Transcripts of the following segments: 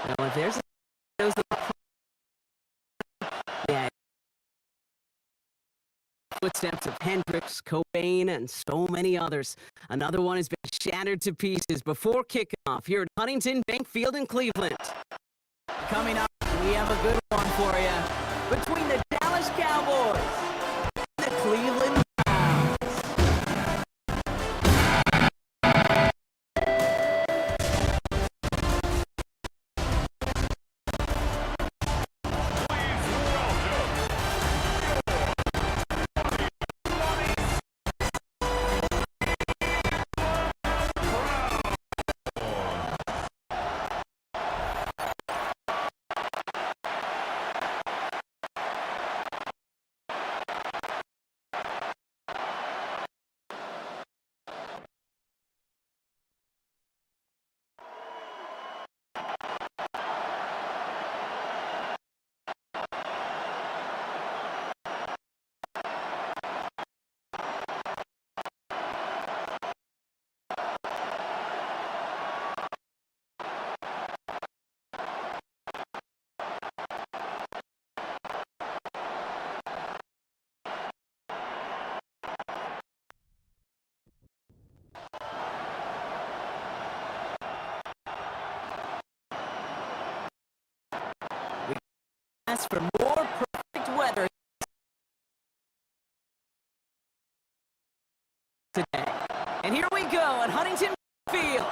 Now, if there's those yeah, footsteps of Hendricks, Cobain, and so many others. Another one has been shattered to pieces before kickoff here at Huntington Bank Field in Cleveland. Coming up, we have a good one for you. Between the Dallas Cowboys and the Cleveland Browns. For more perfect weather today. And here we go at Huntington Field.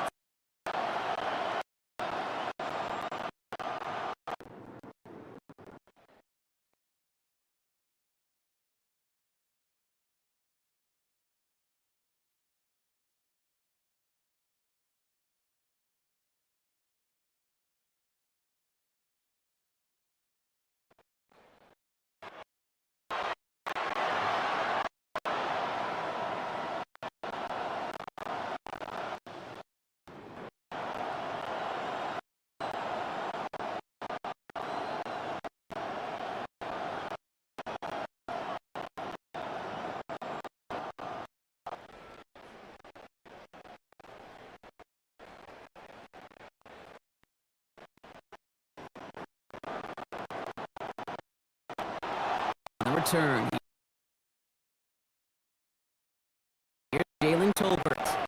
Return. Here's Jalen Tolbert.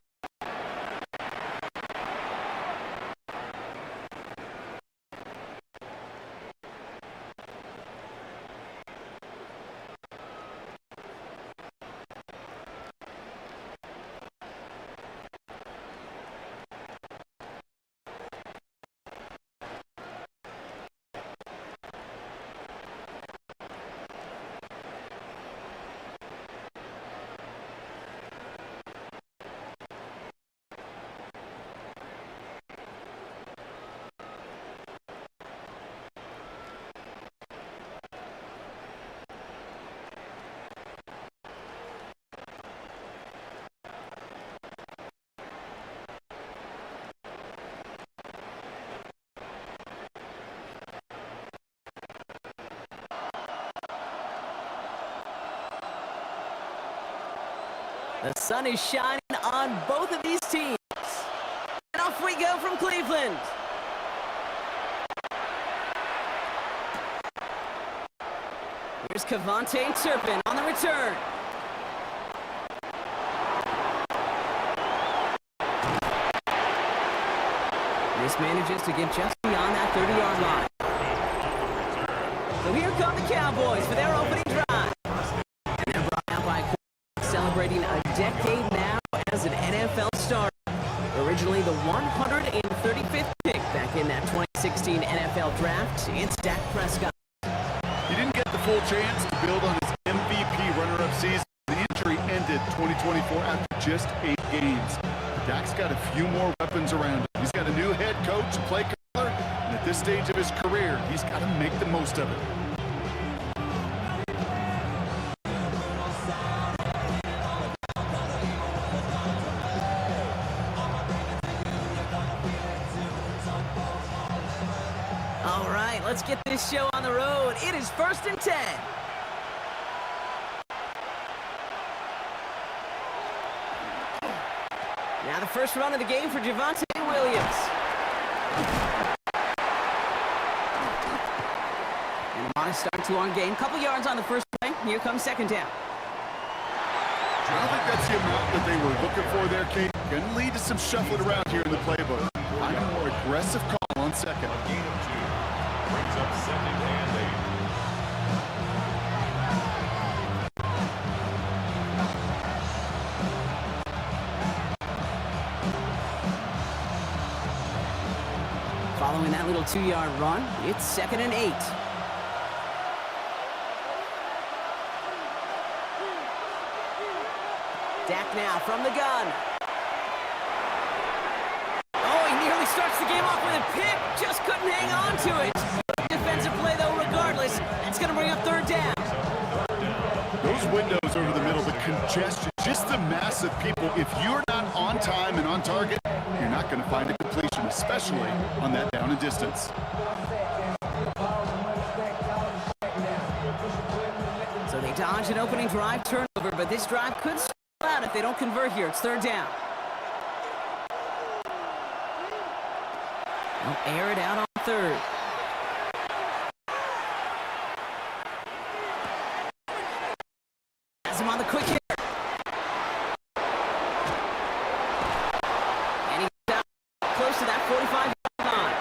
The sun is shining on both of these teams. And off we go from Cleveland. Here's Cavante Turpin on the return. This manages to get just beyond that 30-yard line. So here come the Cowboys for their opening drive. And they're brought out by celebrating a decade now as an NFL starter. Originally the 135th pick back in that 2016 NFL draft, it's Dak Prescott. He didn't get the full chance to build on his MVP runner-up season. The injury ended 2024 after just 8 games. Dak's got a few more weapons around him. He's got a new head coach, play caller, and at this stage of his career, he's got to make the most of it. All right, let's get this show on the road. It is 1st and 10. Now the first run of the game for Javonte Williams. nice start to our game. Couple yards on the first play. Here comes second down. I don't think that's the amount that they were looking for there, Kate. Going to lead to some shuffling around here in the playbook. I'm a more aggressive call on second. A gain of 2 brings up second and 8. Following that little 2-yard run, it's second and 8. Dak now from the gun. Oh, he nearly starts the game off with a pick. Just couldn't hang on to it. Defensive play, though, regardless. That's going to bring up third down. Those windows over the middle, the congestion, just the mass of people. If you're not on time and on target, you're not going to find a completion, especially on that down and distance. So they dodge an opening drive turnover, but this drive could stall out if they don't convert here. It's third down. They'll air it out on third. Has him on the quick hit. And he's down close to that 45-yard line.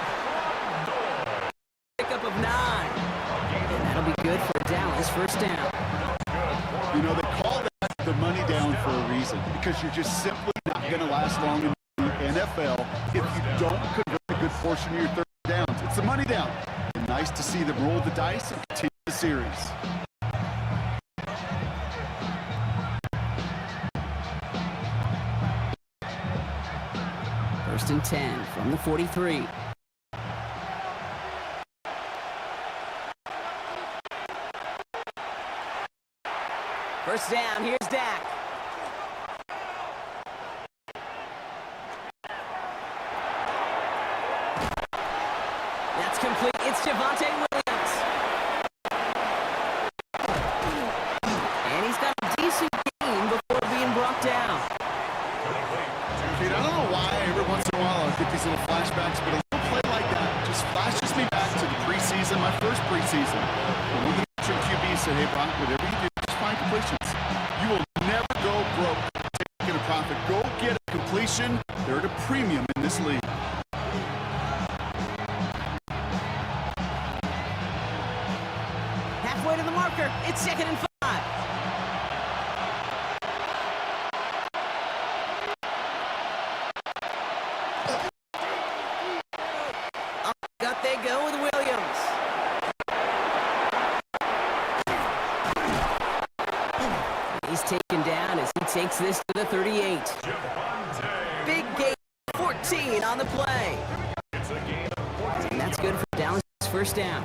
Pickup of 9. And that'll be good for Dallas. First down. You know, they call that the money down for a reason, because you're just simply not going to last long in the NFL if you don't convert a good portion of your third downs. It's the money down. And nice to see them roll the dice and continue the series. First and 10 from the 43. First down, here's Dak. That's complete. It's Javonte Williams. And he's got a decent gain before being brought down. Dude, I don't know why every once in a while I get these little flashbacks, but a little play like that just flashes me back to the preseason, my first preseason. When the veteran QB said, hey, Brock, whatever you do, just find completions. You will never go broke taking a profit. Go get a completion. They're at a premium in this league. Halfway to the marker. It's second and 5. Up they go with Williams. He's taken down as he takes this to the 38. Big gain, 14 on the play. And that's good for Dallas' first down.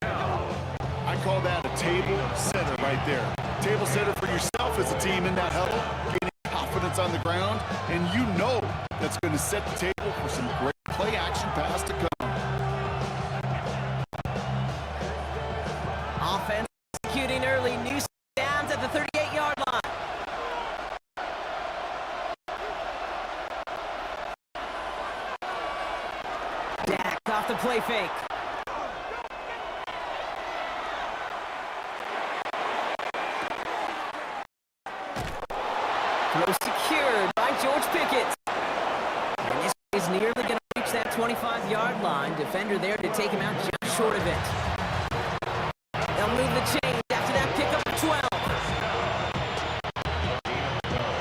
I call that a table setter right there. Table setter for yourself as a team in that huddle, gaining confidence on the ground, and you know that's going to set the table for some great play action pass to come. Offense executing early. New downs at the 38-yard line. Dak off the play fake. Throw secured by George Pickett. And this is nearly going to reach that 25-yard line. Defender there to take him out just short of it. They'll move the chains after that pickup of 12.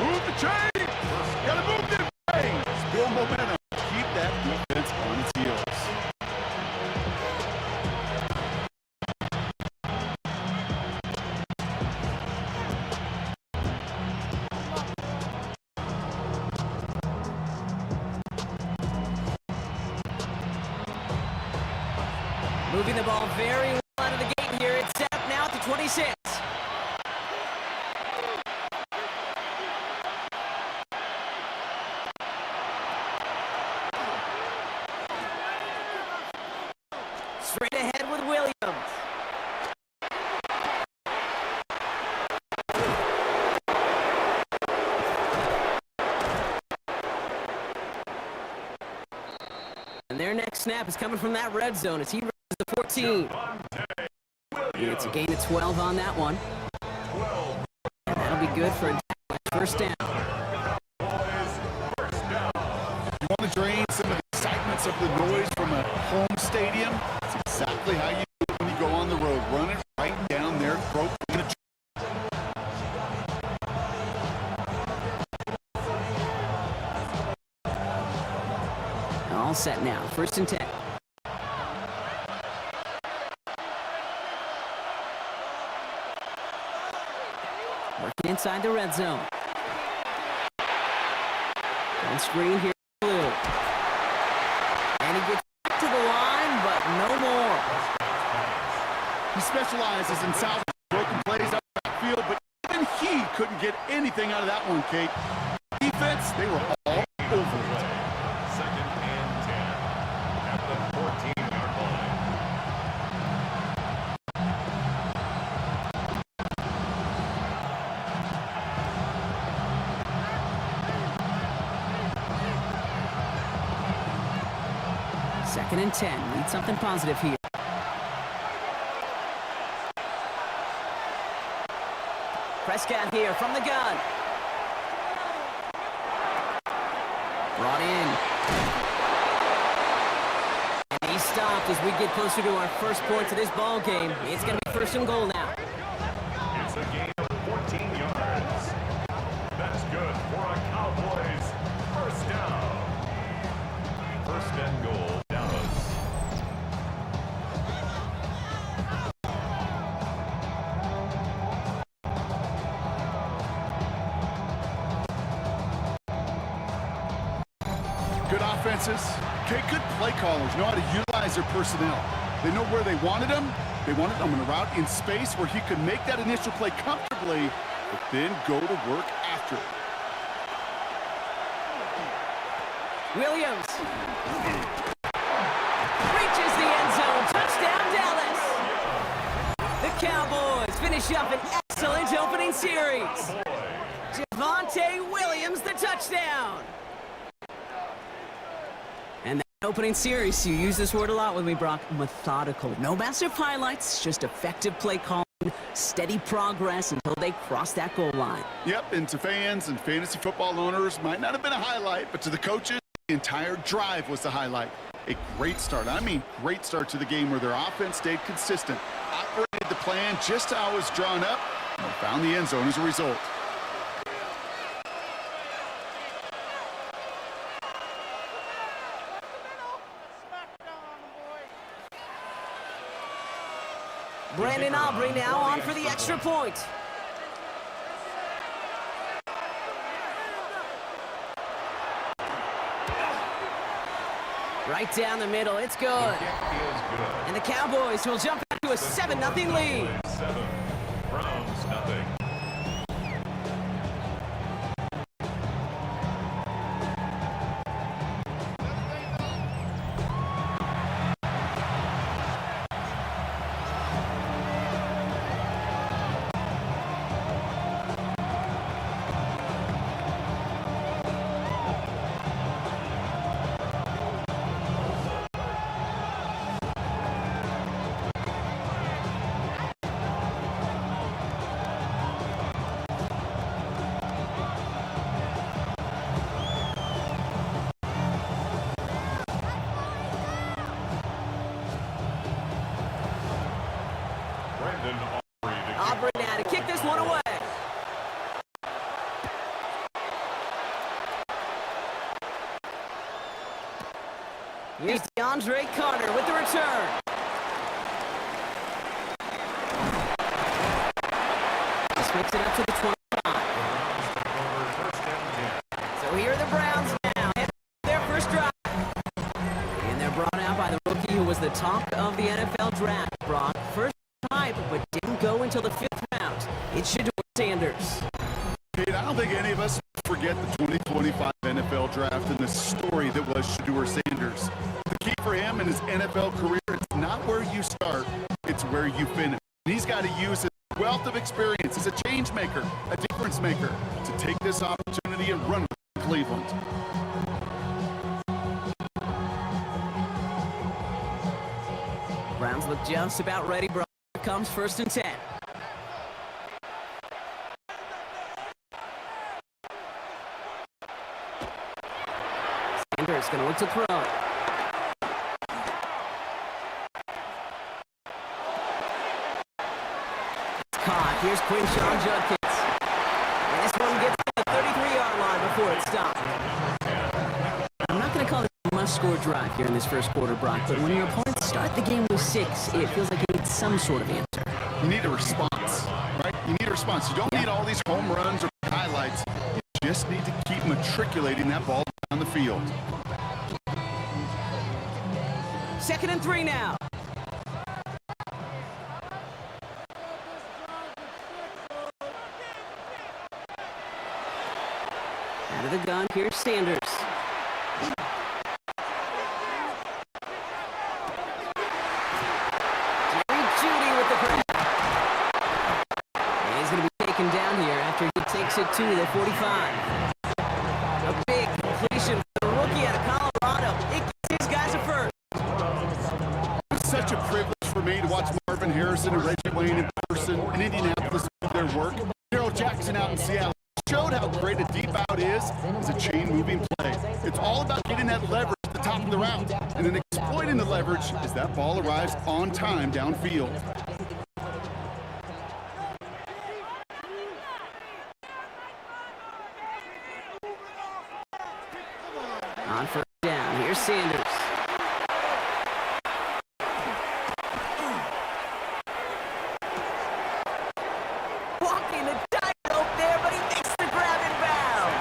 Move the chains! Gotta move them chains! Build momentum. Keep that defense on its heels. Moving the ball very well out of the gate here. It's set up now at the 26. Straight ahead with Williams. And their next snap is coming from that red zone as he runs the 4 14. It's a gain of 12 on that one. And that'll be good for a first down. You want to drain some of the excitements of the noise from a home stadium? It's exactly how you do it when you go on the road. Run it right down their throat. All set now. First and 10. Working inside the red zone. On screen here, blue. And he gets back to the line, but no more. He specializes in salvaging broken plays out of the backfield, but even he couldn't get anything out of that one, Kate. Defense, they were all over it. Second and 10 at the 14-yard line. Second and 10. Need something positive here. Prescott here from the gun. Brought in. And he's stopped as we get closer to our first points of this ball game. It's going to be first and goal now. It's a gain of 14 yards. That's good for a Cowboys first down. First and goal, Dallas. Good offenses. Okay, good play callers know how to utilize their personnel. They know where they wanted him. They wanted him in a route in space where he could make that initial play comfortably, but then go to work after it. Williams. Reaches the end zone. Touchdown, Dallas. The Cowboys finish up an excellent opening series. Javonte Williams, the touchdown. And that opening series, you use this word a lot with me, Brock, methodical. No massive highlights, just effective play calling, steady progress until they cross that goal line. Yep, and to fans and fantasy football owners, might not have been a highlight, but to the coaches, the entire drive was the highlight. A great start. I mean, great start to the game where their offense stayed consistent, operated the plan just how it was drawn up, and found the end zone as a result. Brandon Aubrey now on for the extra point. Right down the middle, it's good. And the Cowboys will jump back to a 7-0 lead. 7, Browns nothing. Aubrey now to kick this one away. Here's DeAndre Carter with the return. This makes it up to the 25. So here are the Browns now, heading to their first drive. And they're brought out by the rookie who was the talk of the NFL draft, Brock. First hype, but didn't go until the 5th round. It's Shedeur Sanders. Kate, I don't think any of us forget the 2025 NFL draft and the story that was Shedeur Sanders. The key for him in his NFL career, it's not where you start, it's where you finish. And he's got to use his wealth of experience as a change maker, a difference maker, to take this opportunity and run with Cleveland. Browns Things look just about ready, bro. Here comes 1st and 10. Sanders gonna look to throw it. It's caught. Here's Quinshawn Judkins. And this one gets to the 33-yard line before it's stopped. I'm not gonna call it a must-score drive here in this first quarter, Brock, but when your opponents start the game with 6, it feels like you need some sort of answer. You need a response, right? You need a response. You don't need all these home runs or highlights. You just need to keep matriculating that ball down the field. 2nd and 3 now. Out of the gun, here's Sanders. Takes it to the 45. A big completion for the rookie out of Colorado. It gets his guys a first. It's such a privilege for me to watch Marvin Harrison and Reggie Wayne in person in Indianapolis do their work. Daryl Jackson out in Seattle showed how great a deep out is as a chain-moving play. It's all about getting that leverage at the top of the route and then exploiting the leverage as that ball arrives on time downfield. On 1st down, here's Sanders. Walking the tightrope there, but he makes the grab and bound.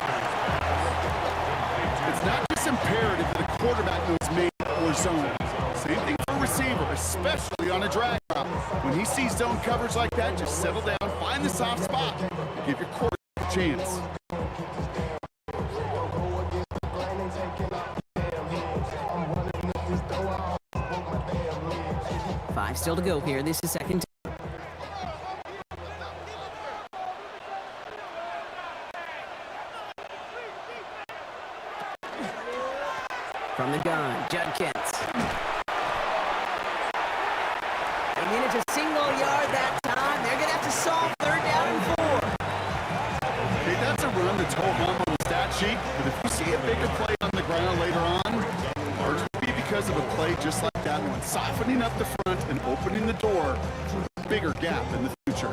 It's not just imperative that a quarterback knows man or zone. Same thing for a receiver, especially on a drag route. When he sees zone coverage like that, just settle down, find the soft spot, and give your quarterback a chance. Five still to go here. This is 2nd. From the gun, Judkins. They manage a single yard that time. They're going to have to solve 3rd down and 4. Okay, that's a run that's hold on the stat sheet, but if you see a bigger play on the ground later on, largely be because of a play just like that one, softening up the front and opening the door for a bigger gap in the future.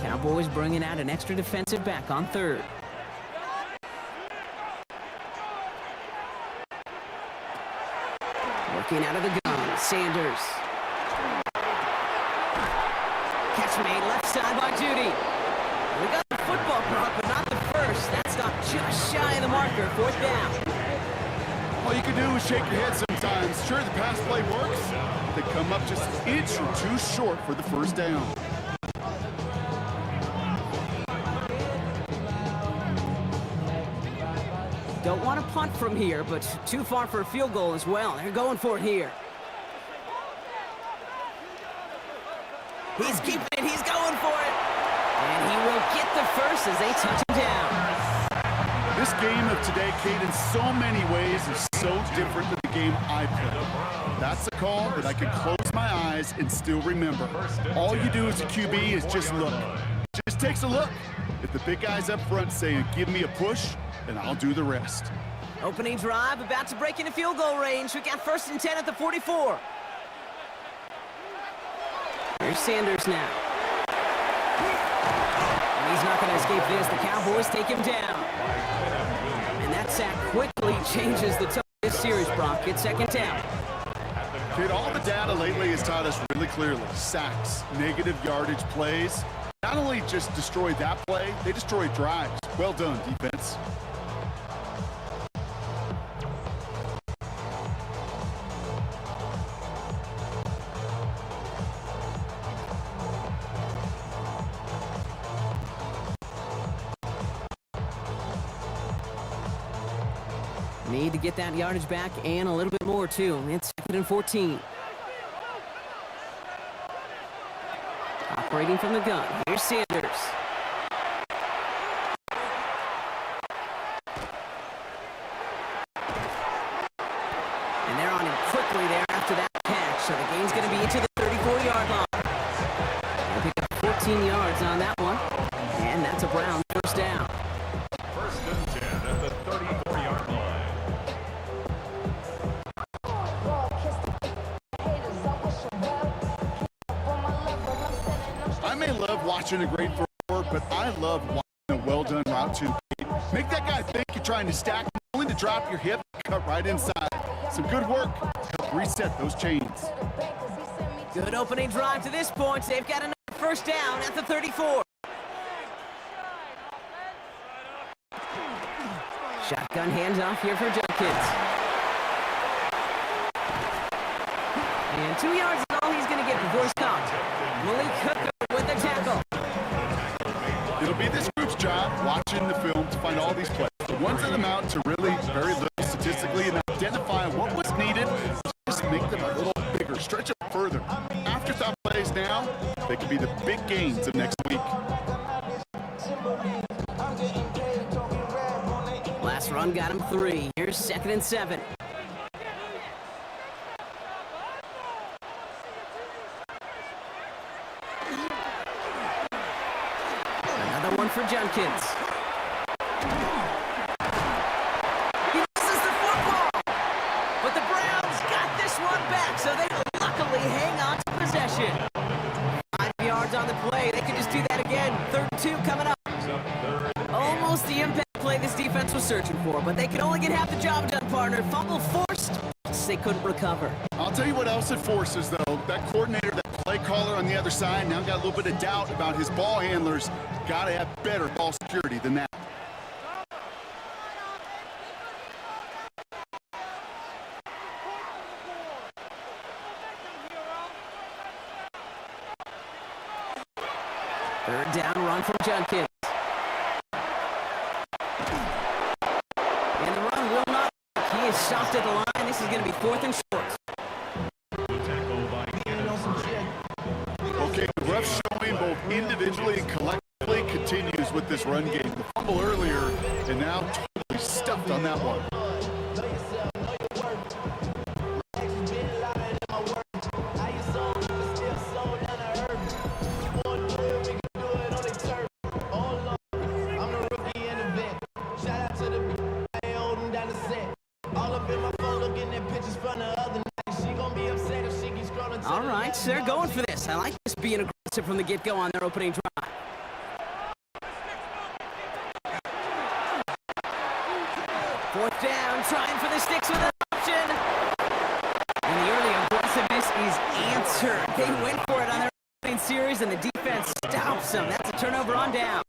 Cowboys bringing out an extra defensive back on 3rd. Working out of the gun, Sanders. Catch made left side by Judy. We got the football block, but not the first. That stopped just shy of the marker, 4th down. All you can do is shake your head sometimes. Sure, the pass play works. They come up just an inch or two short for the 1st down. Don't want to punt from here, but too far for a field goal as well. They're going for it here. He's keeping it. He's going for it. And he will get the first as they touch him down. This game of today, Kate, in so many ways is so different than the game I played. That's a call that I could close my eyes and still remember. All you do as a QB is just look. Just takes a look. If the big guy's up front saying, give me a push, then I'll do the rest. Opening drive, about to break into field goal range. We got 1st and 10 at the 44. Here's Sanders now. And he's not going to escape this. The Cowboys take him down. And that sack quickly changes the tone of this series, Brock. It's 2nd down. Kid, all the data lately has taught us really clearly. Sacks, negative yardage plays, not only just destroy that play, they destroy drives. Well done, defense. Need to get that yardage back and a little bit more, too. It's 2nd and 14. Operating from the gun. Here's Sanders. Browns first down. First and 10 at the 34-yard line. I may love watching a great thrower, but I love watching a well-done route to make that guy think you're trying to stack, only to drop your hip and cut right inside. Some good work to help reset those chains. Good opening drive to this point. They've got another first down at the 34. Shotgun handoff here for Junkins. And 2 yards is all he's going to get before he's caught. Malik Hooker with the tackle. It'll be this group's job watching the film to find all these plays. The ones that amount to really very little statistically and identify what was needed, just make them a little bigger, stretch them further. Afterthought plays now, they could be the big gains of next week. Last run got him 3. Here's 2nd and 7. Another one for Junkins. He misses the football, but the Browns got this one back, so they luckily hang on to possession. 5 yards on the play. They could just do that again. 3rd and 2 coming up. Almost the impact play this defense was searching for, but they could only get half the job done, partner. Fumble forced, they couldn't recover. I'll tell you what else it forces, though. That coordinator, that play caller on the other side, now got a little bit of doubt about his ball handlers. Got to have better ball security than that. Third down run from Junkins. And the run will not. He is stopped at the line. This is going to be 4th and short. Okay, the rough showing both individually and collectively continues with this run game. The fumble earlier, and now totally stuffed on that one. All right, so they're going for this. I like this being aggressive from the get-go on their opening drive. Fourth down, trying for the sticks with an option. And the early aggressiveness is answered. They went for it on their opening series, and the defense stops them. That's a turnover on down.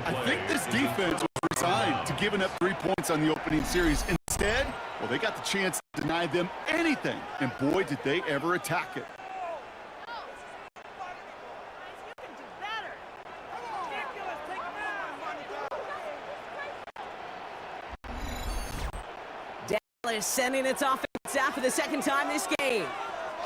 I think this defense was resigned to giving up 3 points on the opening series. Instead, well, they got the chance to deny them anything, and boy, did they ever attack it. Dallas sending its offense out for the 2nd time this game.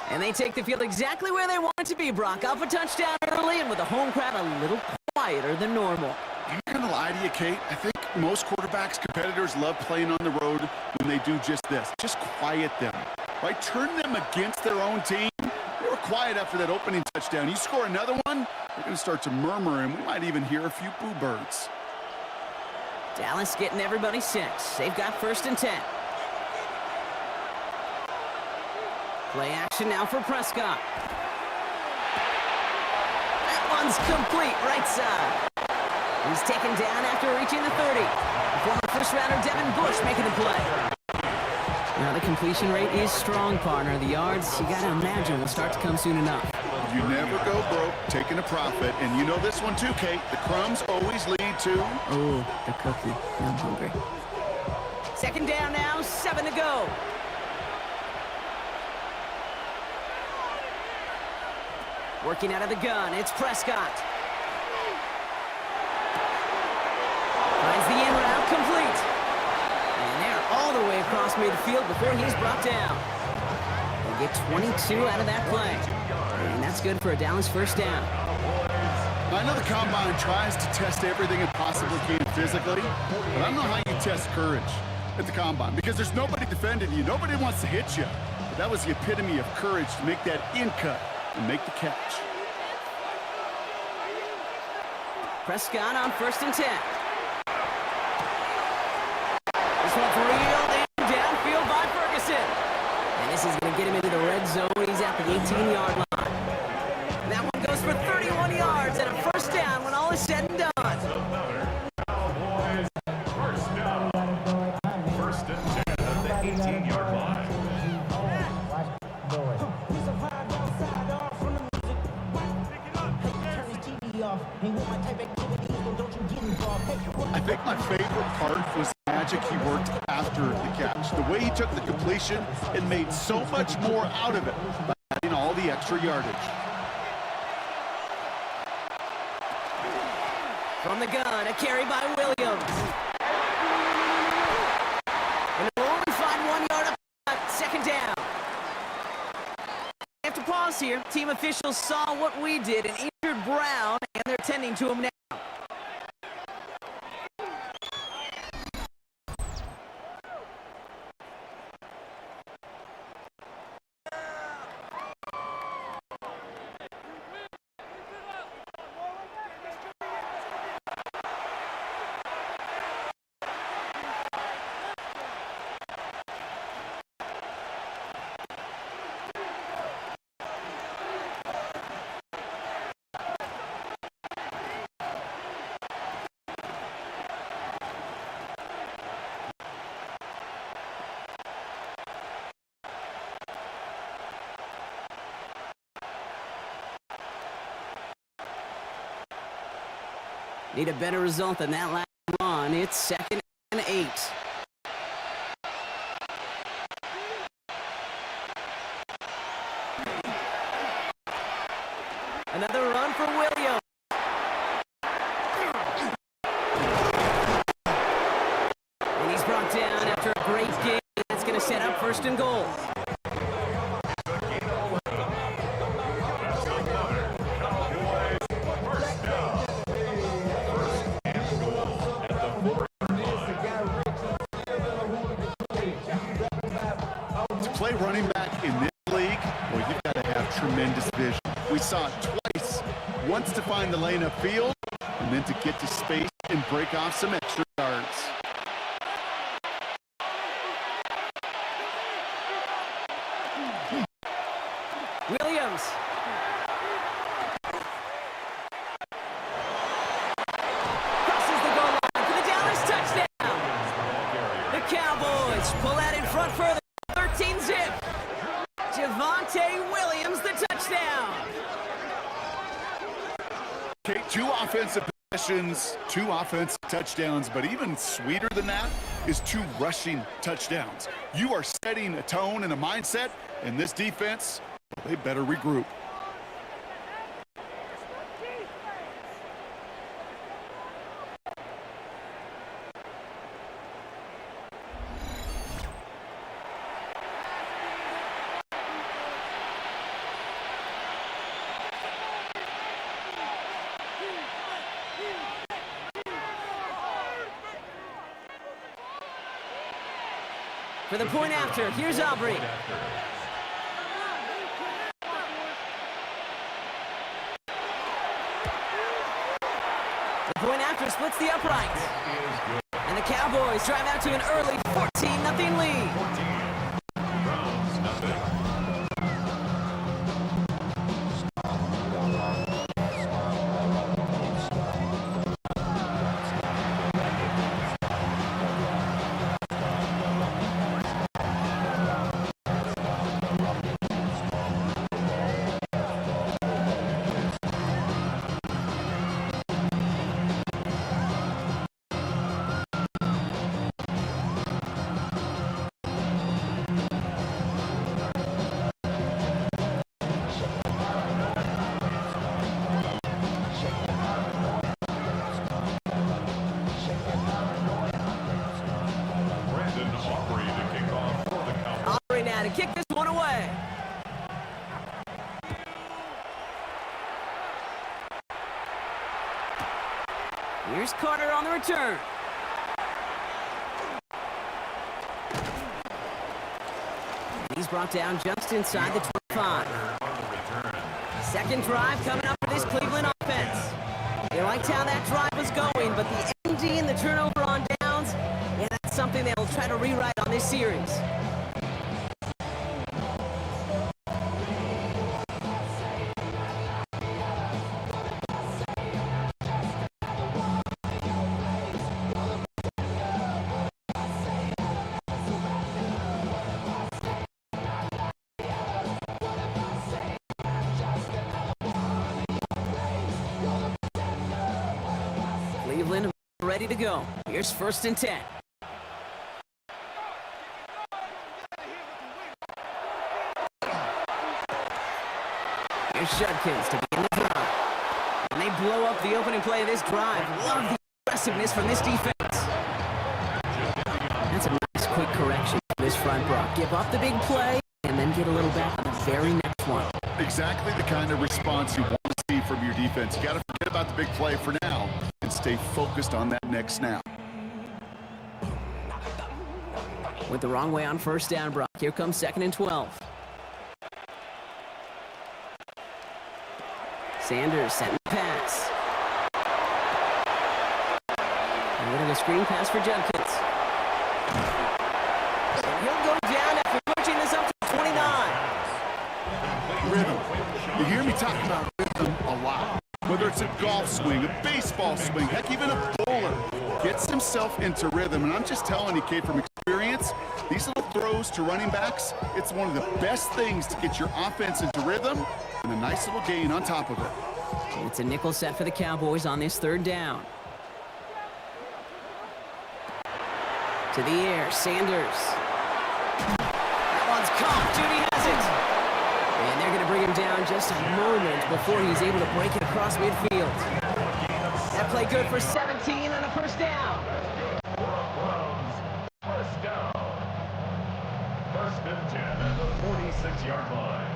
And they take the field exactly where they want it to be, Brock. Off a touchdown early, and with the home crowd a little quieter than normal. I'm not going to lie to you, Kate. I think most quarterbacks, competitors love playing on the road when they do just this. Just quiet them, right? Turn them against their own team. They were quiet after that opening touchdown. You score another one, they're going to start to murmur, and we might even hear a few boo birds. Dallas getting everybody set. They've got 1st and 10. Play action now for Prescott. That one's complete, right side. He's taken down after reaching the 30. Former first-rounder Devin Bush making the play. Now the completion rate is strong, partner. The yards, you got to imagine, will start to come soon enough. You never go broke taking a profit, and you know this one too, Kate. The crumbs always lead to... Oh, the cookie. I'm hungry. 2nd down now, 7 to go. Working out of the gun, it's Prescott. Finds the in route complete. And they're all the way across midfield before he's brought down. They get 22 out of that play. And that's good for a Dallas 1st down. I know the Combine tries to test everything it possibly can physically, but I don't know how you test courage at the Combine, because there's nobody defending you. Nobody wants to hit you. But that was the epitome of courage to make that in cut and make the catch. Prescott on 1st and 10. This one's reeled in downfield by Ferguson. And this is going to get him into the red zone. He's at the 18-yard line. And that one goes for 31 yards and a 1st down when all is said and done. Cowboys, 1st down. 1st and 10 at the 18-yard line. I think my favorite part was the magic he worked after the catch. The way he took the completion and made so much more out of it by adding all the extra yardage. From the gun, a carry by Williams. And they'll only find 1 yard up, 2nd down. We have to pause here. Team officials saw what we did and injured Brown, and they're tending to him now. Need a better result than that last run. It's 2nd and 8. Another run for Williams. And he's brought down after a great game. That's going to set up 1st and goal. Play running back in this league, well, you've got to have tremendous vision. We saw it twice, once to find the lane upfield, and then to get to space and break off some extra yards. Williams. Crosses the goal line for the Dallas touchdown. The Cowboys pull that in front further. 13-zip. Javonte Williams, the touchdown. Okay, 2 offensive possessions, 2 offensive touchdowns, but even sweeter than that is 2 rushing touchdowns. You are setting a tone and a mindset, and this defense, they better regroup. For the point after, here's Aubrey. The point after splits the upright. And the Cowboys drive out to an early 14-0 lead. Browns, nothing. To kick this one away. Here's Carter on the return. He's brought down just inside the 25. 2nd drive coming up for this Cleveland offense. They like liked how that drive was going, but the MD and the turnover on downs, yeah, that's something they'll try to rewrite on this series. Cleveland ready to go. Here's 1st and 10. Here's Judkins to begin the drive. And they blow up the opening play of this drive. Love the aggressiveness from this defense. That's a nice quick correction for this front, Brock. Give up the big play and then get a little back on the very next one. Exactly the kind of response you want to see from your defense. You got to forget about the big play for now and stay focused on that next snap. Went the wrong way on 1st down, Brock. Here comes 2nd and 12. Sanders setting the pass. And getting a screen pass for Judkins. And he'll go down after pushing this up to 29. Rhythm. You hear me talk about rhythm a lot. Whether it's a golf swing, a baseball swing, heck, even a bowler gets himself into rhythm. And I'm just telling you, Kate, from experience, these little throws to running backs, it's one of the best things to get your offense into rhythm and a nice little gain on top of it. It's a nickel set for the Cowboys on this 3rd down. To the air, Sanders. That one's caught. Judy has it. And they're going to bring him down just a moment before he's able to break it across midfield. That play good for 17 on a 1st down. 1st down. 1st and 10 at the 46-yard line.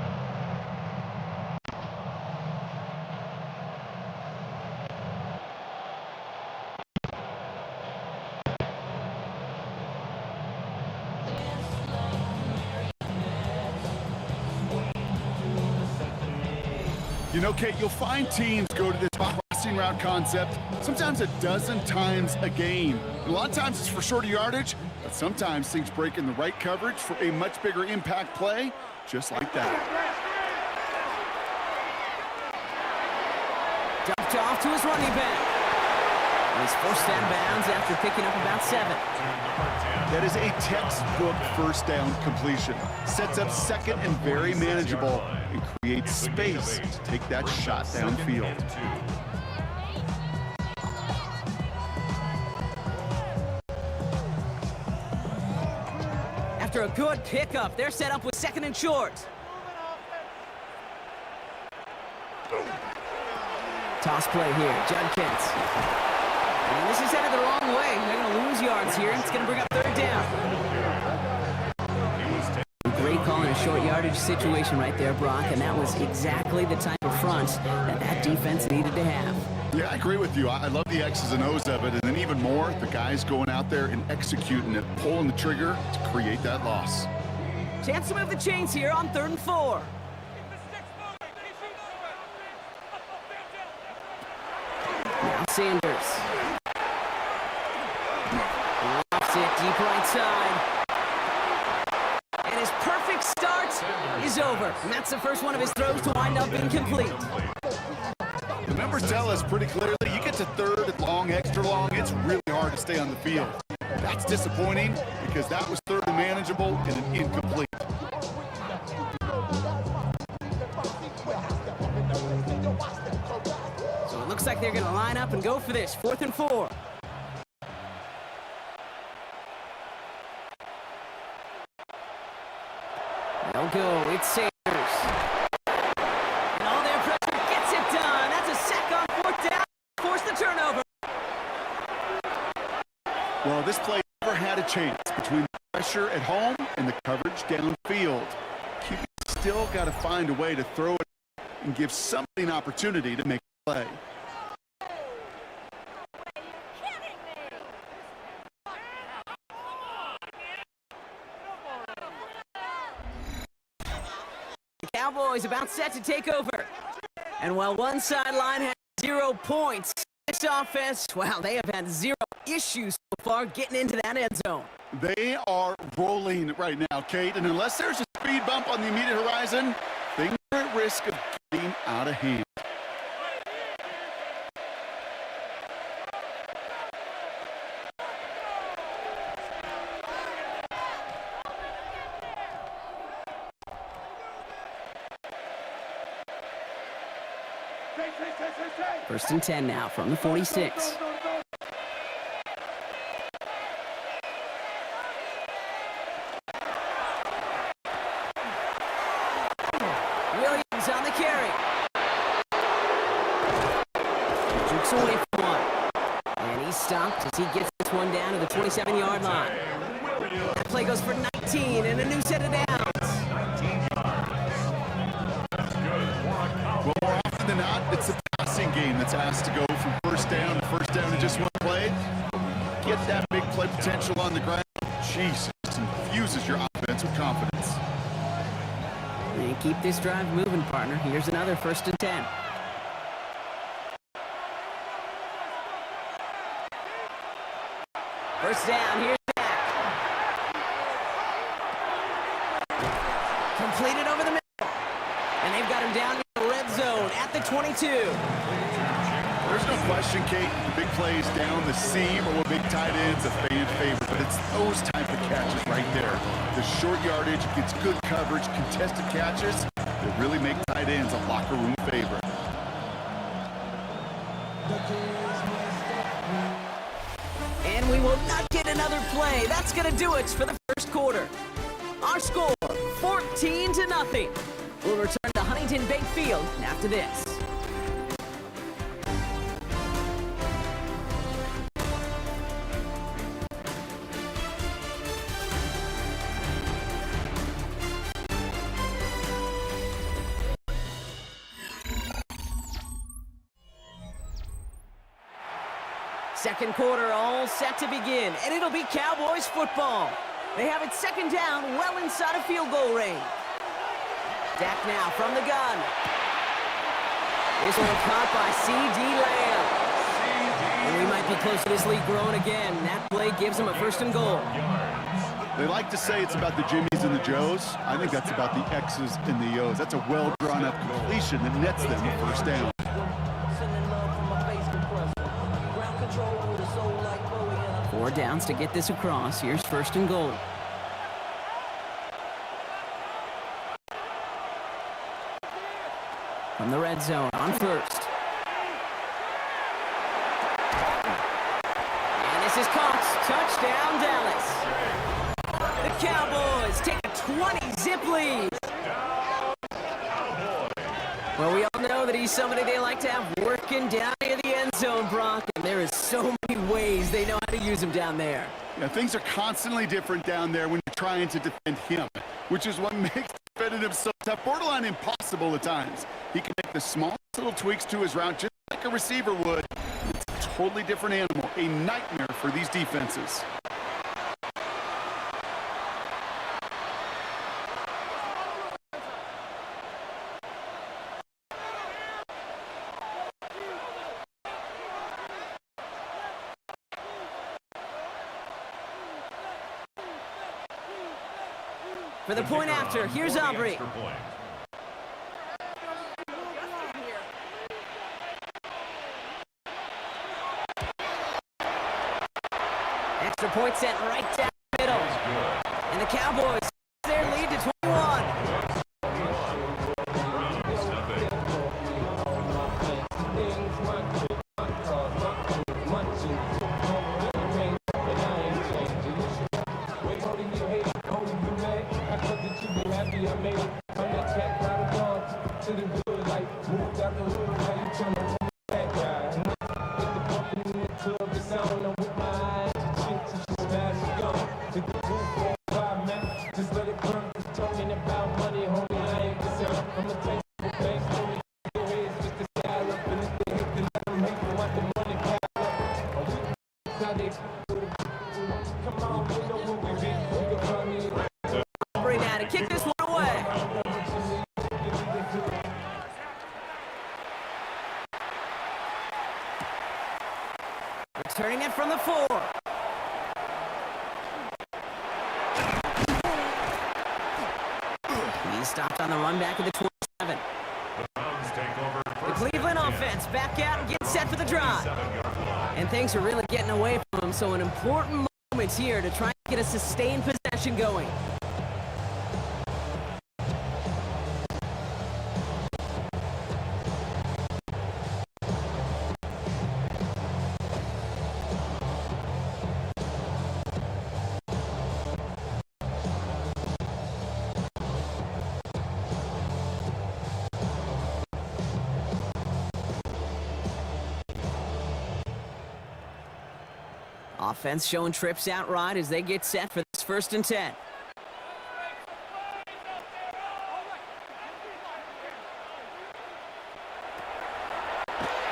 You know, Kate, you'll find teams go to this crossing route concept sometimes a dozen times a game. And a lot of times it's for shorter yardage, but sometimes things break in the right coverage for a much bigger impact play, just like that. Dumped off to his running back. And he's forced out of bounds after picking up about 7. That is a textbook 1st down completion. Sets up 2nd and very manageable and creates space to take that shot downfield. After a good pickup, they're set up with 2nd and short. Toss play here, Judkins. And this is headed the wrong way. They're going to lose yards here, and it's going to bring up 3rd down. Great call in a short yardage situation right there, Brock, and that was exactly the type of front that defense needed to have. Yeah, I agree with you. I love the X's and O's of it, and then even more, the guys going out there and executing it, pulling the trigger to create that loss. Chance to move the chains here on 3rd and 4. Now Sanders. Lofts it deep right side. And his perfect start is over. And that's the first one of his throws to wind up incomplete. The numbers tell us pretty clearly, you get to 3rd and long, extra long, it's really hard to stay on the field. That's disappointing because that was 3rd and manageable and an incomplete. So it looks like they're going to line up and go for this. 4th and 4. They'll go. It's Sanders. And all their pressure gets it done. That's a sack on 4th down. Force the turnover. Well, this play never had a chance between the pressure at home and the coverage downfield. QB still got to find a way to throw it and give somebody an opportunity to make a play. Cowboys about set to take over. And while one sideline has 0 points, This offense, well, they have had zero issues so far getting into that end zone. They are rolling right now, Kate, and unless there's a speed bump on the immediate horizon, things are at risk of getting out of hand. First and 10 now from the 46. Williams on the carry. Jukes away from one. And he's stopped as he gets this one down to the 27-yard line. That play goes for 19 and a new set of downs. Well, more often than not, it's a passing game that's asked to go from first down to just one play. Get that big play potential on the ground. Jesus, infuses your offense with confidence. And keep this drive moving, partner. Here's another first and 10. First down, here's Dak. Completed over the middle. And they've got him down in the red zone at the 22. There's no question, Kate, the big plays down the seam or what big tight ends a fan favorite, but it's those type of catches right there. The short yardage gets good coverage, contested catches that really make tight ends a locker room favorite. And we will not get another play. That's going to do it for the first quarter. Our score, 14-0. We'll return to Huntington Bank Field after this. Second quarter all set to begin, and it'll be Cowboys football. They have it second down, well inside of field goal range. Dak now from the gun. This one caught by C.D. Lamb. And we might be close to this league growing again. That play gives them a first and goal. They like to say it's about the Jimmies and the Joes. I think that's about the X's and the O's. That's a well-drawn-up completion that nets them a first down. Four downs to get this across. Here's first and goal. From the red zone on first. And this is caught. Touchdown, Dallas. The Cowboys take a 20-zip lead. Well, we all know that he's somebody they like to have working down near the end zone, Brock. And there is so many ways they know how to use him down there. Yeah, things are constantly different down there when you're trying to defend him, which is what makes defending him so tough, borderline impossible at times. He can make the smallest little tweaks to his route just like a receiver would. It's a totally different animal, a nightmare for these defenses. For the point after, here's Aubrey. Extra point sent right down the middle. And the Cowboys their lead to 21. Now to kick this one away. Returning it from the 4. He stopped on the run back at the 27. The Cleveland offense back out and gets set for the drive. And things are really getting away from him, so an important moment here to try and get a sustained possession going. Offense showing trips out right as they get set for this 1st and 10.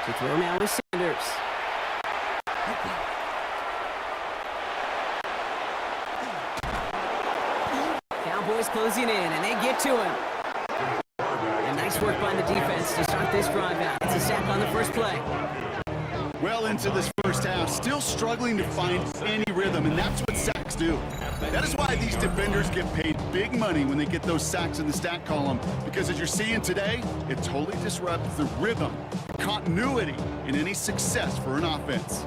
To throw now with Sanders. Cowboys closing in, and they get to him. And nice work by the defense to start this drive out. It's a sack on the first play. Well into this first half, still struggling to find any rhythm, and that's what sacks do. That is why these defenders get paid big money when they get those sacks in the stat column, because as you're seeing today, it totally disrupts the rhythm, the continuity in any success for an offense.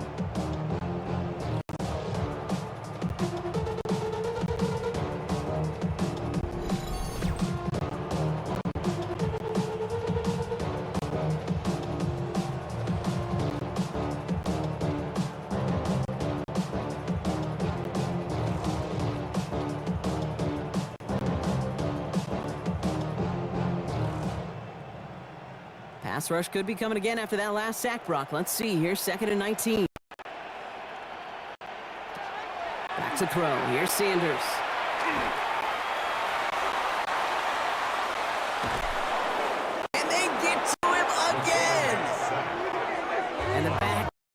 Pass rush could be coming again after that last sack, Brock. Let's see here, 2nd and 19. Back to throw. Here's Sanders. And they get to him again. And the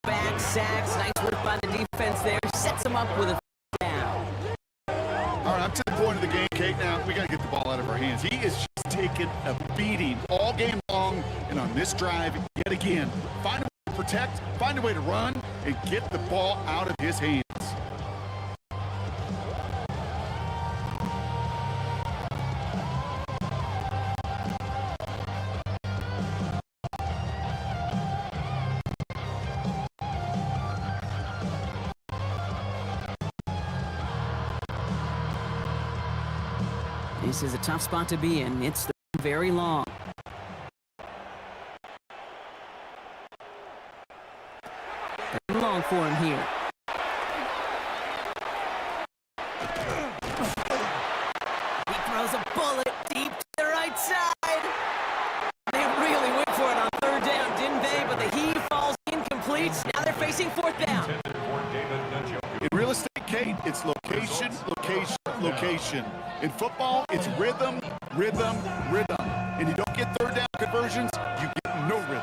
back sacks. Nice work by the defense there. Sets him up with a down. All right, up to the point of the game, Kate. Now, we got to get the ball out of our hands. He is just taking a beating all game long, and on this drive, yet again, find a way to protect, find a way to run, and get the ball out of his hands. This is a tough spot to be in. It's very long. Very long for him here. He throws a bullet deep to the right side. They really went for it on 3rd down, didn't they? But the heave falls incomplete. Now they're facing 4th down. In real estate, Kate, it's location, location, location. In football, it's rhythm, rhythm, rhythm. And you don't get 3rd down conversions, you get no rhythm.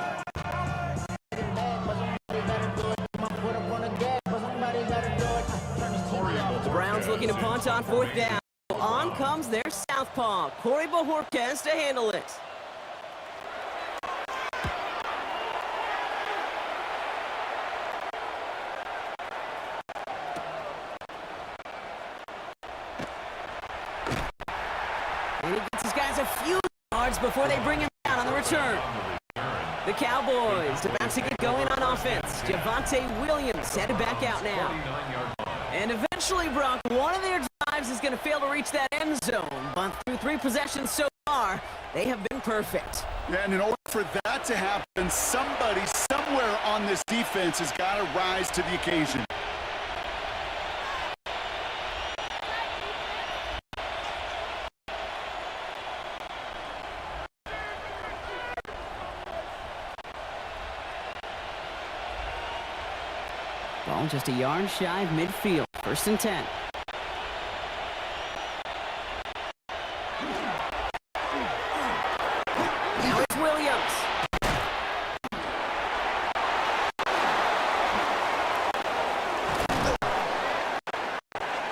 The Browns looking to punt on 4th down. On comes their southpaw, Corey Bojorquez, to handle it. And he gets his guys a few yards before they bring him down on the return. The Cowboys about to get going on offense. Javonte Williams headed back out now. And eventually, Brock, one of their drives is going to fail to reach that end zone. But through 3 possessions so far, they have been perfect. Yeah, and in order for that to happen, somebody somewhere on this defense has got to rise to the occasion. Ball just a yard shy of midfield. 1st and 10. Now it's Williams.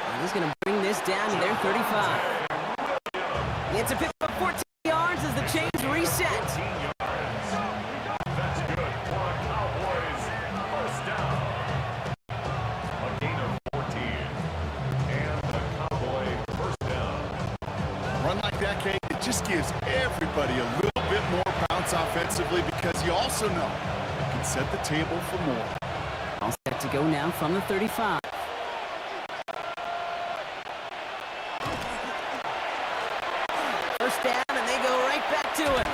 And he's going to bring this down to their 35. It's a pick up 14 yards as the chains reset. That's good for a Cowboys 1st down. just gives everybody a little bit more bounce offensively because you also know you can set the table for more. All set to go now from the 35. First down, and they go right back to it.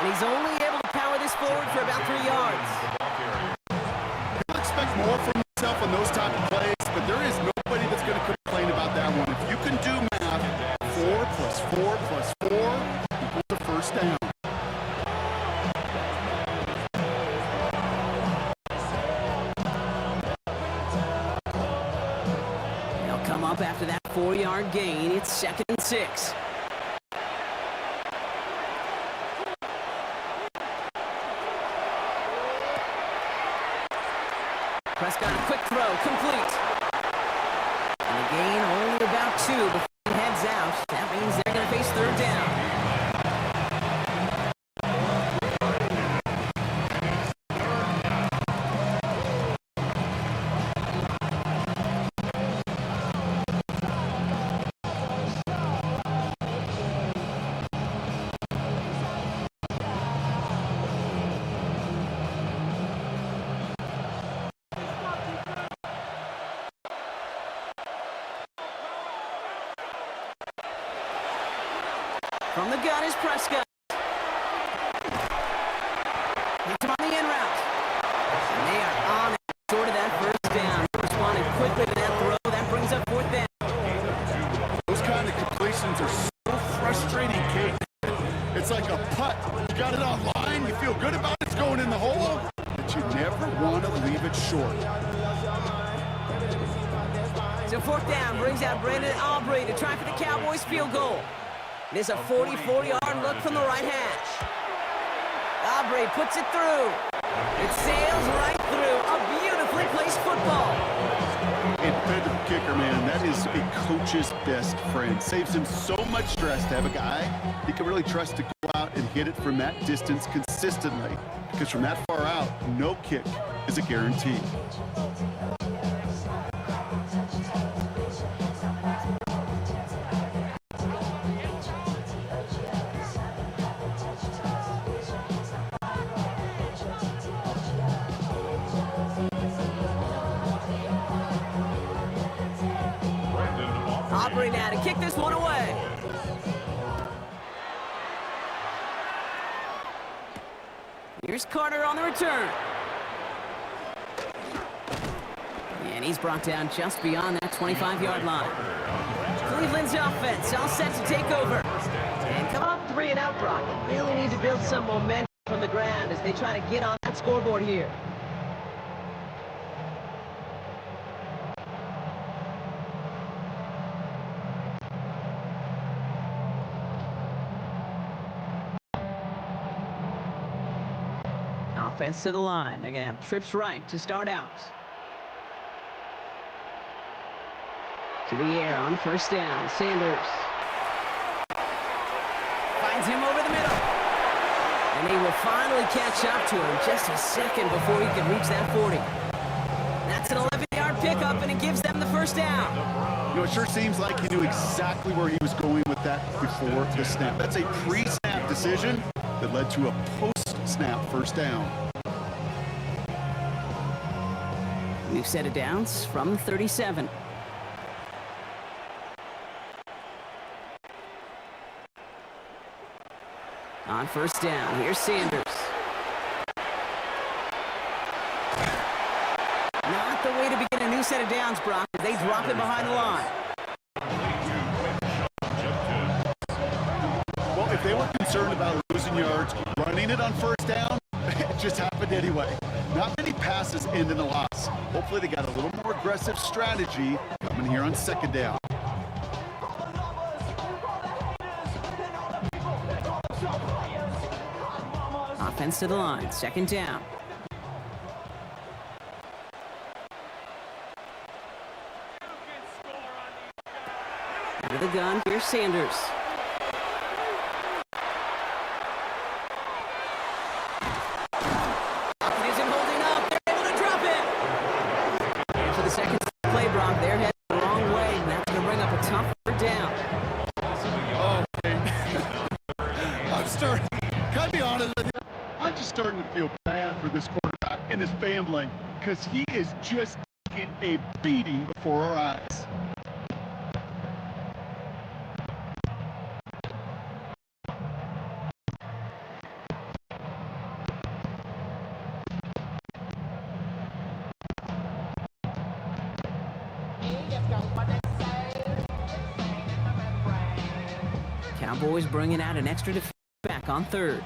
And he's only able to power this forward for about 3 yards. He'll expect more from himself on those type of plays, but there is nobody that's going to complain about that one. If you can do math, 4 plus 4 plus 4 equals a first down. They'll come up after that 4-yard gain. It's 2nd and 6. Prescott, a quick throw, complete. And the gain only about 2 before he heads out. That means they're going to face 3rd down. From the gun is Prescott. Hits him on the in route. And they are on it, short of that first down. Responded quickly to that throw. That brings up 4th down. Those kind of completions are so frustrating, Kate. It's like a putt. You got it on line, you feel good about it, it's going in the hole, but you never want to leave it short. So 4th down brings out Brandon Aubrey to try for the Cowboys field goal. It is a 44-yard look from the right hash. Aubrey puts it through. It sails right through. A beautifully placed football. Independent kicker, man, that is a coach's best friend. Saves him so much stress to have a guy he can really trust to go out and hit it from that distance consistently. Because from that far out, no kick is a guarantee. Aubrey now to kick this one away. Here's Carter on the return. And he's brought down just beyond that 25-yard line. Cleveland's offense all set to take over. And come on, 3 and out, Brock. They really need to build some momentum from the ground as they try to get on that scoreboard here. Offense to the line. Again, trips right to start out. To the air on 1st down. Sanders finds him over the middle. And he will finally catch up to him just a second before he can reach that 40. That's an 11-yard pickup, and it gives them the 1st down. You know, it sure seems like he knew exactly where he was going with that before the snap. That's a pre-snap decision that led to a post-snap 1st down. New set of downs from 37. On 1st down, here's Sanders. Not the way to begin a new set of downs, Brock, as they drop it behind the line. Well, if they were concerned about losing yards, running it on 1st down, it just happened anyway. Not many passes end in a loss. Hopefully they got a little more aggressive strategy coming here on 2nd down. Offense to the line, 2nd down. Out of the gun, here's Sanders. It isn't holding up. They're able to drop it. And for the second play, Brock, they're heading the wrong way, and that's going to bring up a tough 3rd down. for this quarterback and his family, because he is just taking a beating before our eyes. Cowboys bringing out an extra defensive back on third.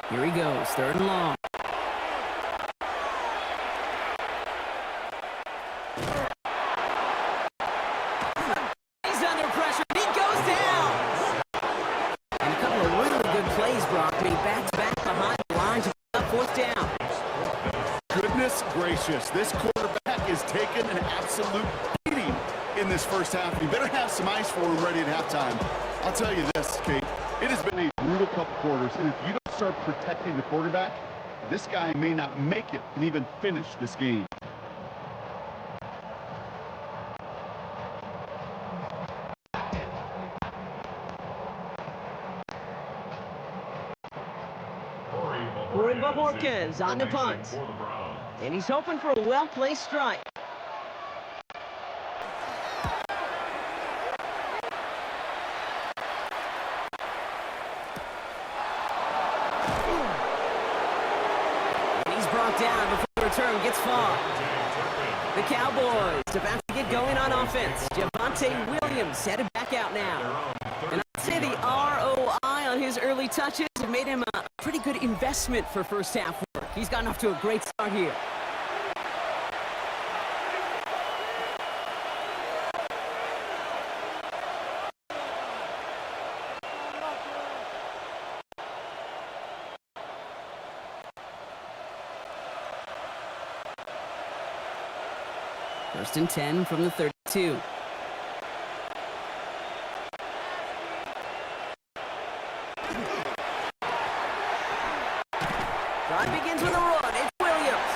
Here he goes, third and long. He's under pressure. He goes down. And a couple of really good plays, Brock. Made back-to-back behind the line to pick up fourth down. Goodness gracious, this quarterback is taking an absolute beating in this first half. You better have some ice for him ready at halftime. I'll tell you this, Kate, it has been a brutal couple quarters, and if you don't start protecting the quarterback, this guy may not make it and even finish this game. Corey Baborka on the punt. And he's hoping for a well-placed strike. And he's brought down before the return gets far. The Cowboys about to get going on offense. Javonte Williams headed back out now. And I'd say the ROI on his early touches have made him a pretty good investment for first half work. He's gotten off to a great start here. First and 10 from the 32. Drive begins with a run. It's Williams.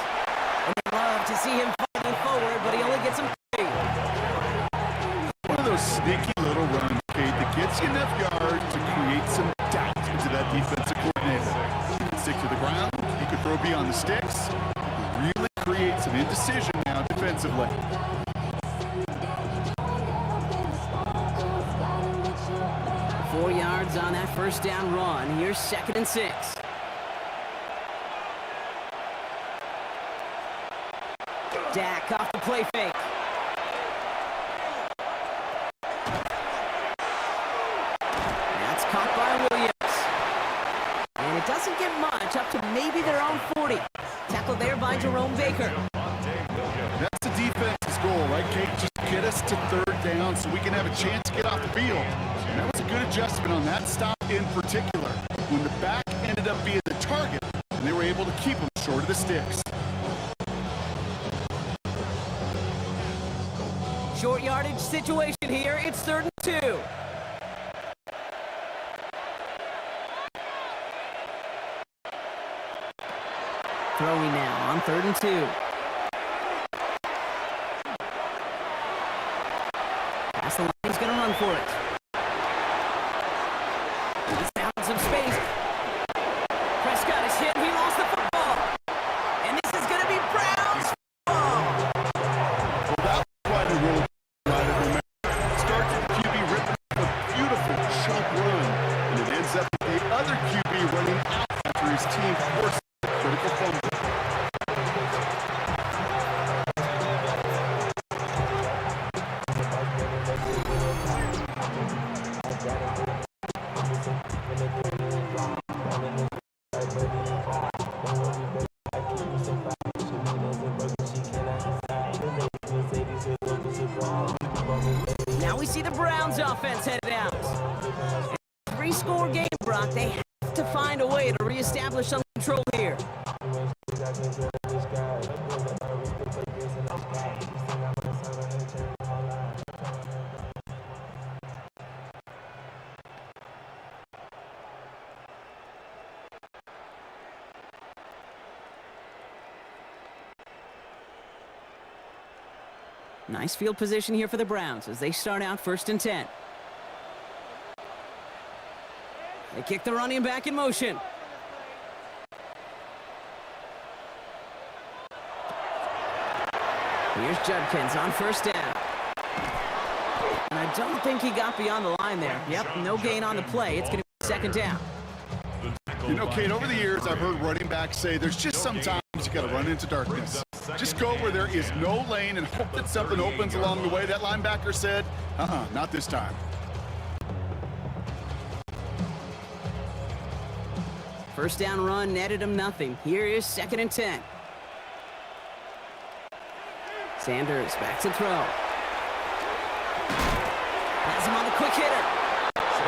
And I'd love to see him fighting forward, but he only gets him 3. One of those sneaky little runs, Kate, that gets you enough yard to create some doubt into that defensive coordinator. He can stick to the ground. He could throw beyond the sticks. Really create some indecision now defensively. Four yards on that first down run. Here's second and 6. Dak off the play fake. That's caught by Williams. And it doesn't get much, up to maybe their own 40. Tackled there by Jerome Baker. That's the defense's goal, right, Kate? Just get us to third down so we can have a chance to get off the field. And that was a good adjustment on that stop in particular, when the back ended up being the target, and they were able to keep him short of the sticks. Short yardage situation here. It's third and 2. Throwing now on third and 2. Pass the line. He's going to run for it. He's found some space. Prescott is hit. He lost the football. And this is going to be Brown's ball. Well, that was quite a roll. Starts with the QB ripping a beautiful chunk run, and it ends up with the other QB running out after his team forced a critical fumble. Now we see the Browns offense headed out. Three-score game, Brock. They have to find a way to reestablish some control here. Nice field position here for the Browns as they start out first and 10. They kick the running back in motion. Here's Judkins on first down. And I don't think he got beyond the line there. Yep, no gain on the play. It's going to be second down. You know, Kate, over the years, I've heard running backs say there's just sometimes you got to run into darkness. Just go where there is no lane and hope that something opens along the way. That linebacker said, not this time. First down run netted him nothing. Here is 2nd and 10. Sanders back to throw. Has him on the quick hitter.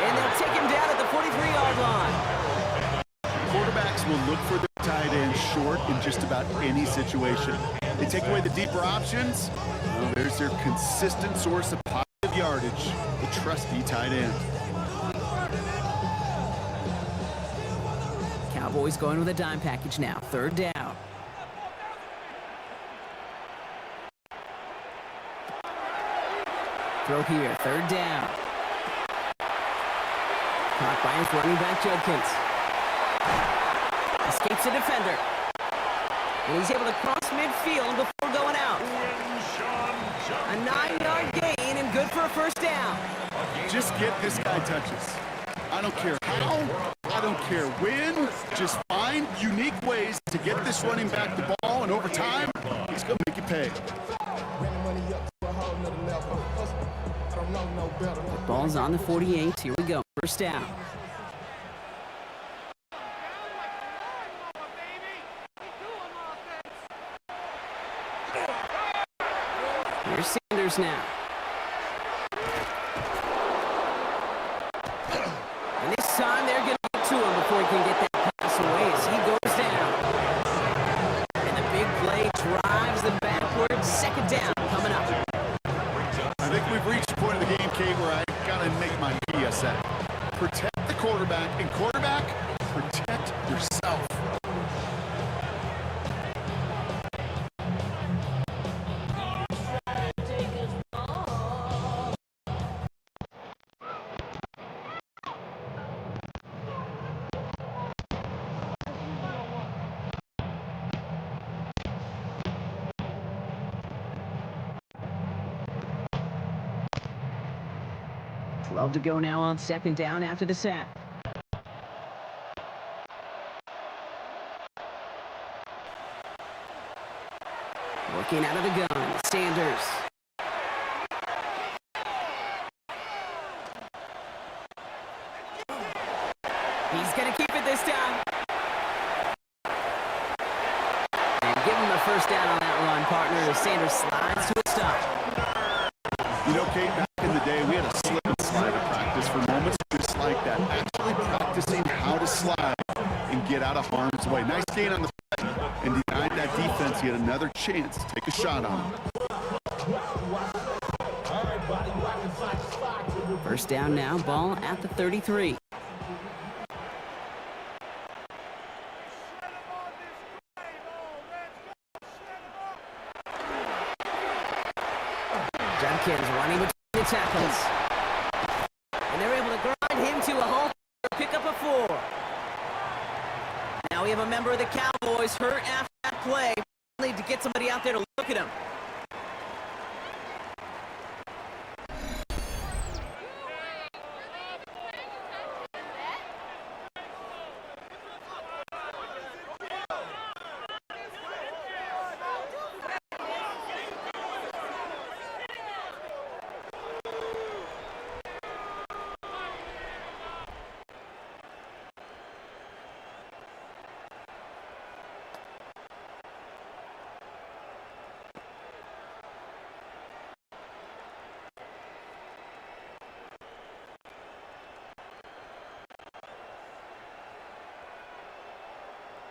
And they'll take him down at the 43-yard line. Quarterbacks will look for their tight end short in just about any situation. They take away the deeper options. Well, there's their consistent source of positive yardage, the trusty tight end. Cowboys going with a dime package now. 3rd down. Throw here. 3rd down. Caught by his running back, Judkins. Escapes the defender. And he's able to cross midfield before going out. A 9-yard gain and good for a first down. Just get this guy touches. I don't care how, I don't care when. Just find unique ways to get this running back the ball, and over time, he's going to make you pay. The ball's on the 48. Here we go. First down. Here's Sanders now. And this time they're going to get to him before he can get that pass away as he goes down. And the big play drives them backwards. 2nd down coming up. I think we've reached the point of the game, Kate, where I got to make my PSA. Protect the quarterback, and quarterback, protect yourself. Love to go now on 2nd down after the sack. Working out of the gun, Sanders. He's going to keep it this time. And give him the first down on that run, partner, as Sanders slides to a stop. You know, Kate, back in the day, we had a slip and slide at practice for moments just like that. Actually practicing how to slide and get out of harm's way. Nice gain on the play, and denied that defense yet another chance to take a shot on him. First down now, ball at the 33. Judkins running between the tackles. And they're able to grind him to a halt or pick up a 4. Now we have a member of the Cowboys hurt after that play. Need to get somebody out there to look at him.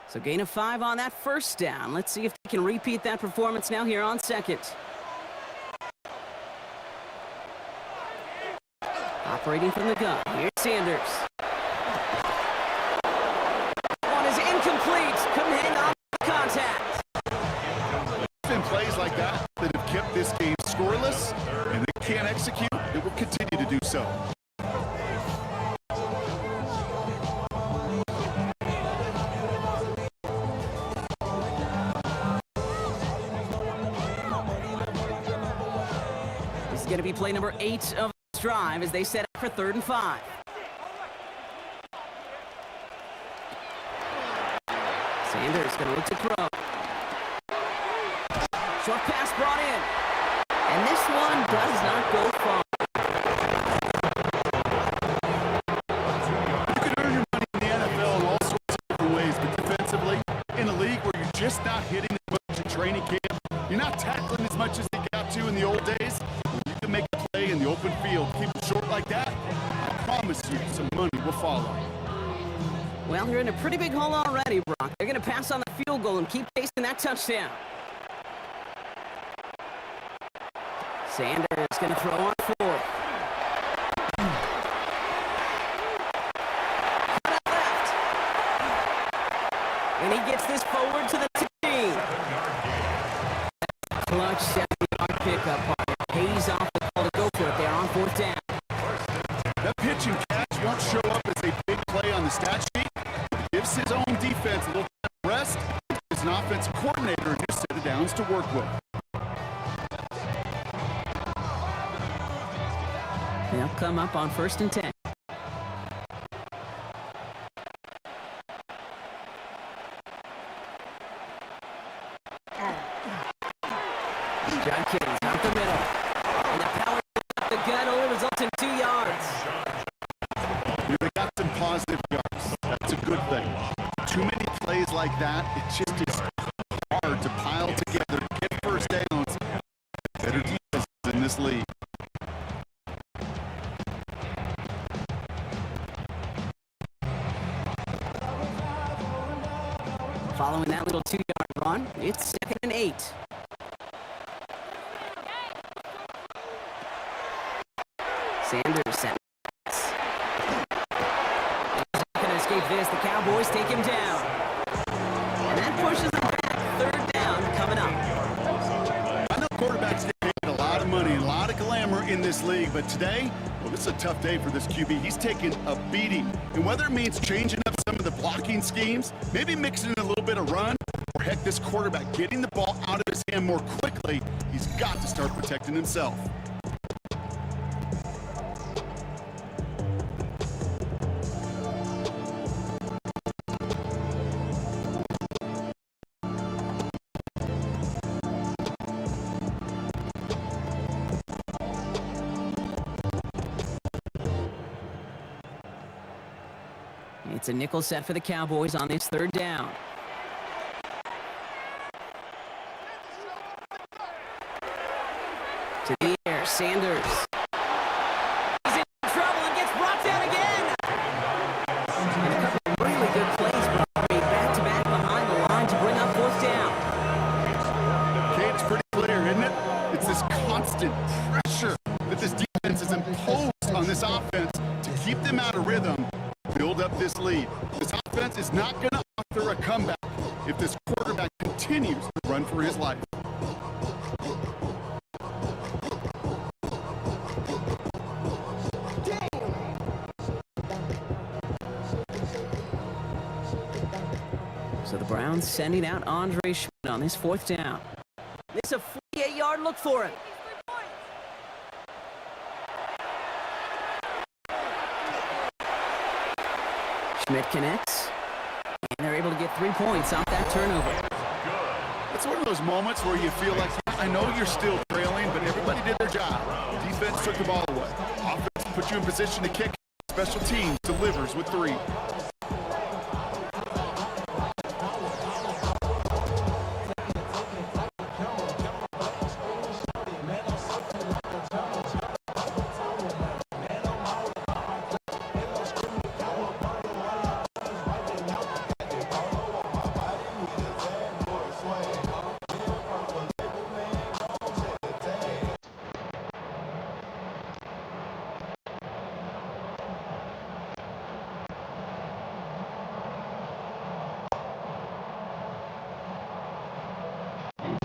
So gain of 5 on that first down. Let's see if they can repeat that performance now here on 2nd. Operating from the gun. Here's Sanders. One is incomplete. Couldn't hang on to the contact. It's been plays like that that have kept this game scoreless, and they can't execute. It will continue to do so. going to be play number 8 of this drive as they set up for 3rd and 5. Sanders going to look to throw. Short pass brought in. And this one does not go far. You can earn your money in the NFL in all sorts of different ways, but defensively, in a league where you're just not hitting as much in training camp, you're not tackling as much as they got to in the old days, you can make a play in the open field. Keep it short like that, I promise you some money will follow. Well, you're in a pretty big hole already, Brock. They're going to pass on the field goal and keep chasing that touchdown. Sanders going to throw on 4th. Cut out left. And he gets this forward to the 16. Clutch 7-yard pickup. Pays off the call to go for it there on 4th down. That pitch and catch won't show up as a big play on the stat sheet. It gives his own defense a little time to rest. As an offensive coordinator, a new set of downs to work with. They'll come up on 1st and 10. Judkins out the middle. And the power up the gut only results in 2 yards. They got some positive yards. That's a good thing. Too many plays like that, it just is hard to pile together, get first downs. Better defenses in this league. Following that little 2-yard run, it's 2nd and 8. Sanders sent. He's not going to escape this. The Cowboys take him down. And that pushes them back. 3rd down coming up. I know quarterbacks get paid a lot of money and a lot of glamour in this league, but today, well, this is a tough day for this QB. He's taking a beating. And whether it means changing up some of the blocking schemes, maybe mixing in a little bit of run, or heck, this quarterback getting the ball out of his hand more quickly, he's got to start protecting himself. It's a nickel set for the Cowboys on this 3rd down. To the air, Sanders. He's in trouble and gets brought down again. And a couple of really good plays made back-to-back behind the line to bring up 4th down. Okay, it's pretty clear, isn't it? It's this constant pressure that this defense has imposed on this offense to keep them out of rhythm, build up this lead. This offense is not going to author a comeback if this quarterback continues to run for his life. So the Browns sending out Andre Schmidt on this 4th down. It's a 48-yard look for him. Schmidt connects, and they're able to get 3 points off that turnover. It's one of those moments where you feel like, I know you're still trailing, but everybody did their job. Defense took the ball away. Offense put you in position to kick. Special teams delivers with 3.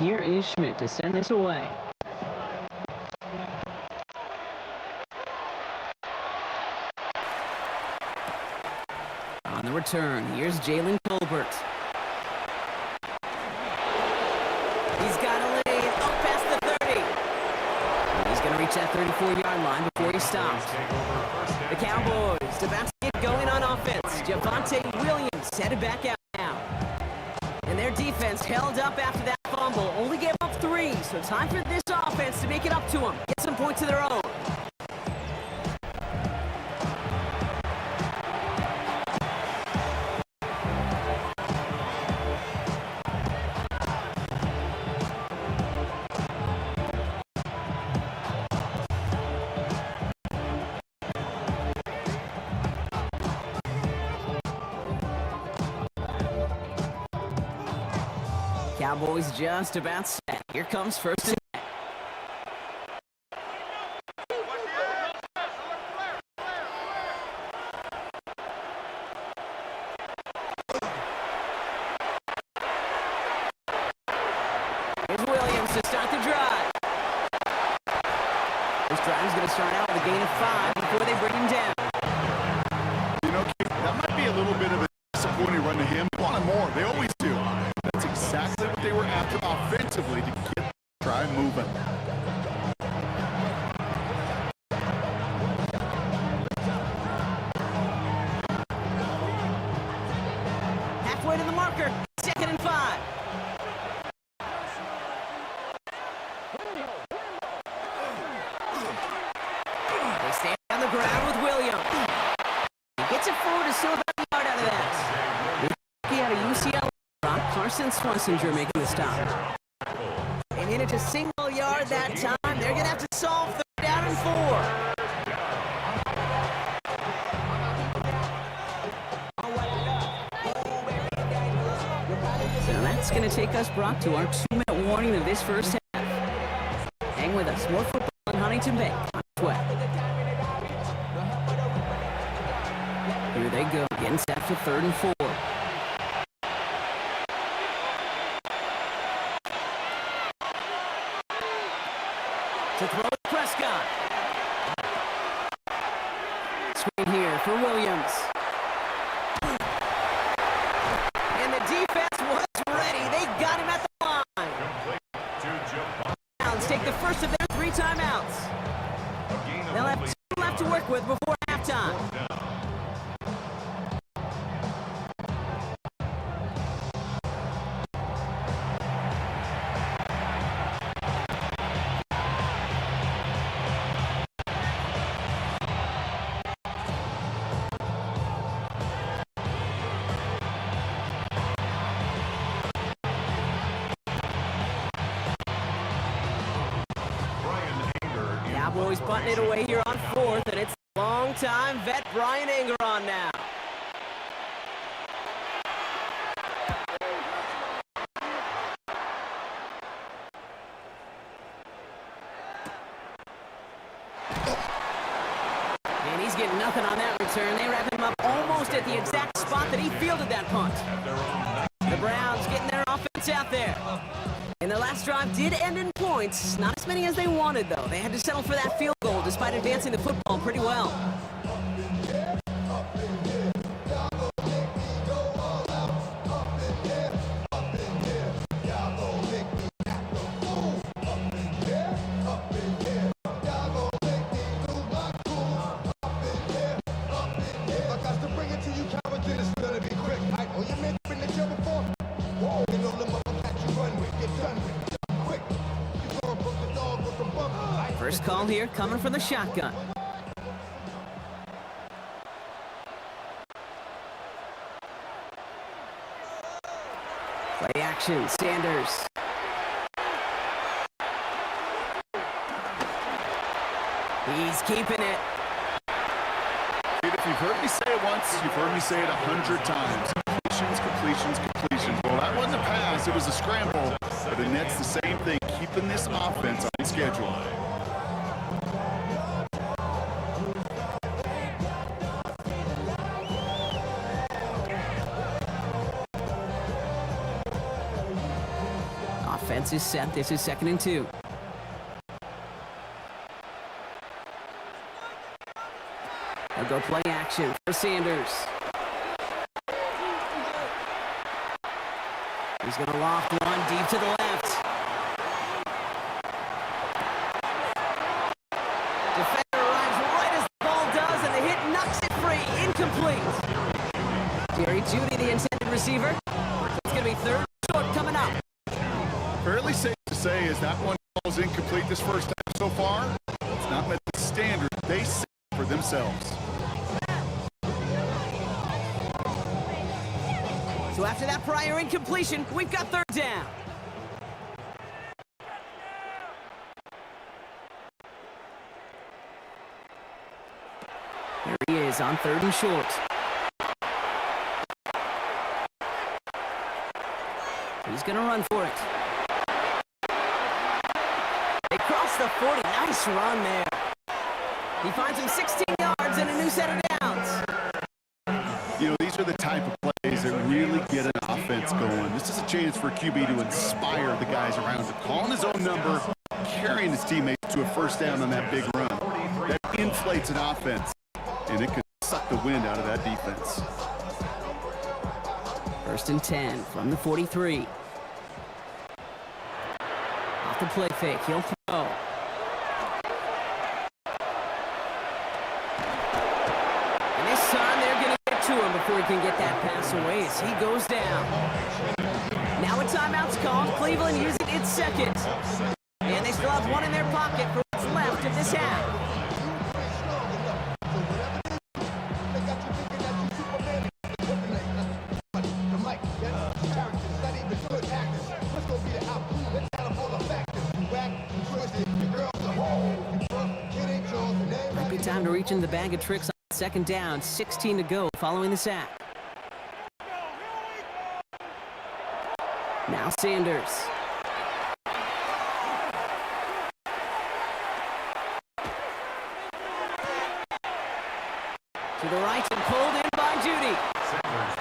Here is Schmidt to send this away. On the return, here's Jalen Colbert. He's got a lead up past the 30. He's going to Reach that 34-yard line before he stops. The Cowboys about to get going on offense. Javonte Williams headed back out now. And their defense held up after that fumble. Only gave up 3, so time for this offense to make it up to them. Get some points of their own. Cowboys just about set. Here comes first and 10. Here's Williams to start the drive. This drive is going to start out with a gain of 5 before they bring him down. You know, that might be a little bit of a disappointing run to him. They wanted more. They always do. That's exactly what they were after offensively to get the drive moving. Halfway to the marker. 2nd and 5. They stand on the ground with Williams. He gets it forward to still about a yard out of that. He had a UCL. Carson Swessinger making the stop. And in it to single yard that time. They're going to have to solve 3rd down and 4. So that's going to take us, Brock, to our 2-minute warning of this first half. Hang with us. More football on Huntington Bank on 12. Here they go. Getting set for 3rd and 4. To throw to Prescott. Screen here for Williams. And the defense was ready. They got him at the line. Browns take the first of their 3 timeouts. They'll have 2 left to work with before halftime. Cowboys butting it away here on 4th, and it's long-time vet Brian Anger on now. And he's getting nothing on that return. They wrap him up almost at the exact spot that he fielded that punt. The Browns getting their offense out there. And the last drive did end in points. Not as many as they wanted, though. They had to settle for that field goal despite advancing the football pretty well. First call here coming from the shotgun. Play action, Sanders. He's keeping it. If you've heard me say it once, you've heard me say it 100 times. Completions, completions, completions. Well, that wasn't a pass, it was a scramble. But the Nets, the same thing, keeping this offense on schedule. Offense is set. This is 2nd and 2. They'll go play action for Sanders. He's going to loft one deep to the left. incomplete. Jerry Jeudy, the intended receiver. It's going to be third short coming up. Fairly safe to say is that one ball is incomplete this first half so far. It's not met the standard they set for themselves. So after that prior incompletion, we've got third down. There he is on third and short. He's going to run for it. They cross the 40. Nice run there. He finds him 16 yards and a new set of downs. You know, these are the type of plays that really get an offense going. This is a chance for a QB to inspire the guys around him. Calling his own number, carrying his teammates to a first down on that big run. That inflates an offense, and it could suck the wind out of that defense. First and 10 from the 43. Off the play fake, he'll throw. And this time they're going to get to him before he can get that pass away as he goes down. Now a timeout's called. Cleveland using its second. And they still have one in their pocket for what's left of this half. Might be time to reach in the bag of tricks on second down. 16 to go following the sack. Now Sanders. To the right and pulled in by Jeudy.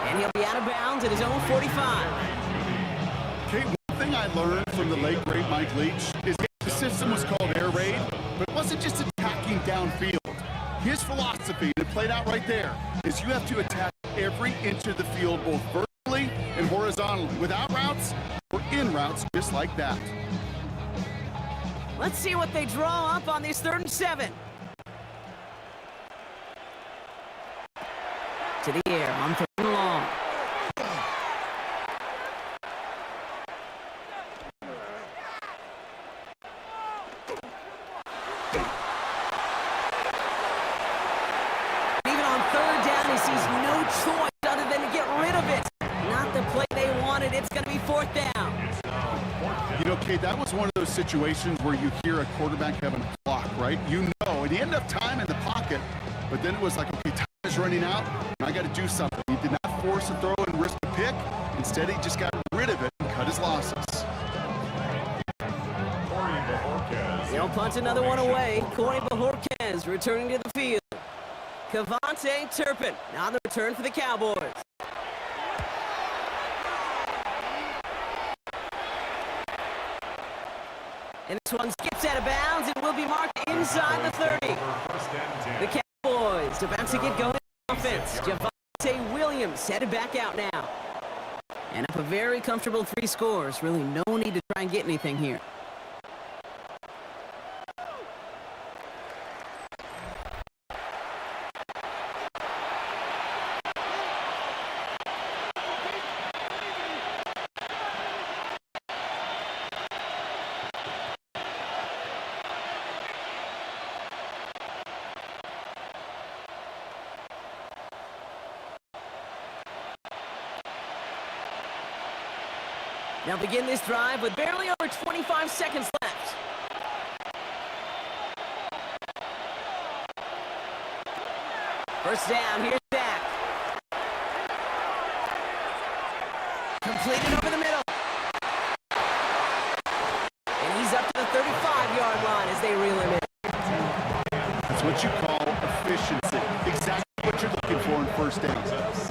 And he'll be out of bounds at his own 45. Okay, one thing I learned from the late, great Mike Leach is the system was called air raid, but it wasn't just attacking downfield. His philosophy, and it played out right there, is you have to attack every inch of the field, both vertically and horizontally, without routes or in routes, just like that. Let's see what they draw up on this third and 7. To the air on third and long. Even on third down, he sees no choice other than to get rid of it. Not the play they wanted. It's going to be fourth down. You know, Kate, that was one of those situations where you hear a quarterback having a clock, right? You know, and he ended up time in the pocket, but then it was like, okay, time is running out, and I got to do something. He did not force a throw and risk a pick. Instead, he just got rid of it and cut his losses. They'll punt another one away. Corey Bajorquez returning to the field. Cavante Turpin on the return for the Cowboys. And this one skips out of bounds and will be marked inside the 30. The Cowboys about to get going on offense. Javonte Williams headed back out now. And up a very comfortable 3 scores. Really no need to try and get anything here. They'll begin this drive with barely over 25 seconds left. First down, here's Dak. Completed over the middle. And he's up to the 35-yard line as they reel him in. That's what you call efficiency. Exactly what you're looking for in first down.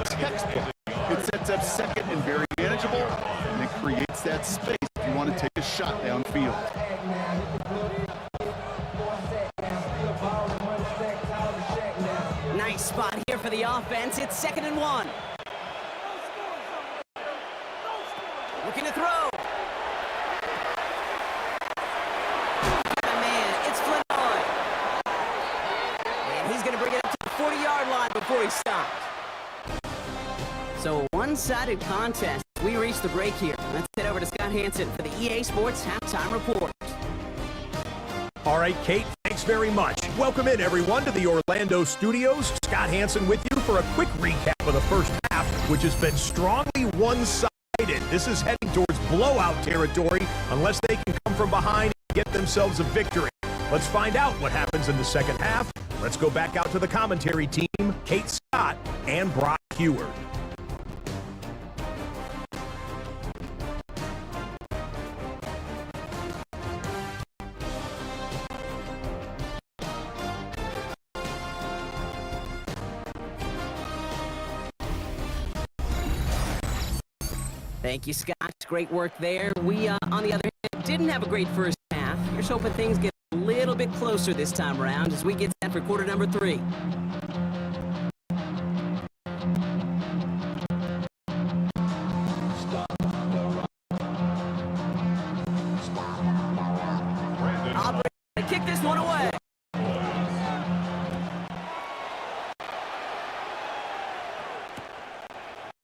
Textbook. It sets up second and very manageable, and it creates that space if you want to take a shot downfield. Nice spot here for the offense. It's 2nd and 1. Looking to throw. Man, it's Flynn. And he's going to bring it up to the 40-yard line before he stops. So a one-sided contest. We reach the break here. Let's head over to Scott Hansen for the EA Sports Halftime Report. All right, Kate, thanks very much. Welcome in, everyone, to the Orlando studios. Scott Hansen with you for a quick recap of the first half, which has been strongly one-sided. This is heading towards blowout territory unless they can come from behind and get themselves a victory. Let's find out what happens in the second half. Let's go back out to the commentary team, Kate Scott and Brock Heward. Thank you, Scott. Great work there. We, on the other hand, didn't have a great first half. Here's hoping things get a little bit closer this time around as we get set for quarter number 3. Operator, kick this one away.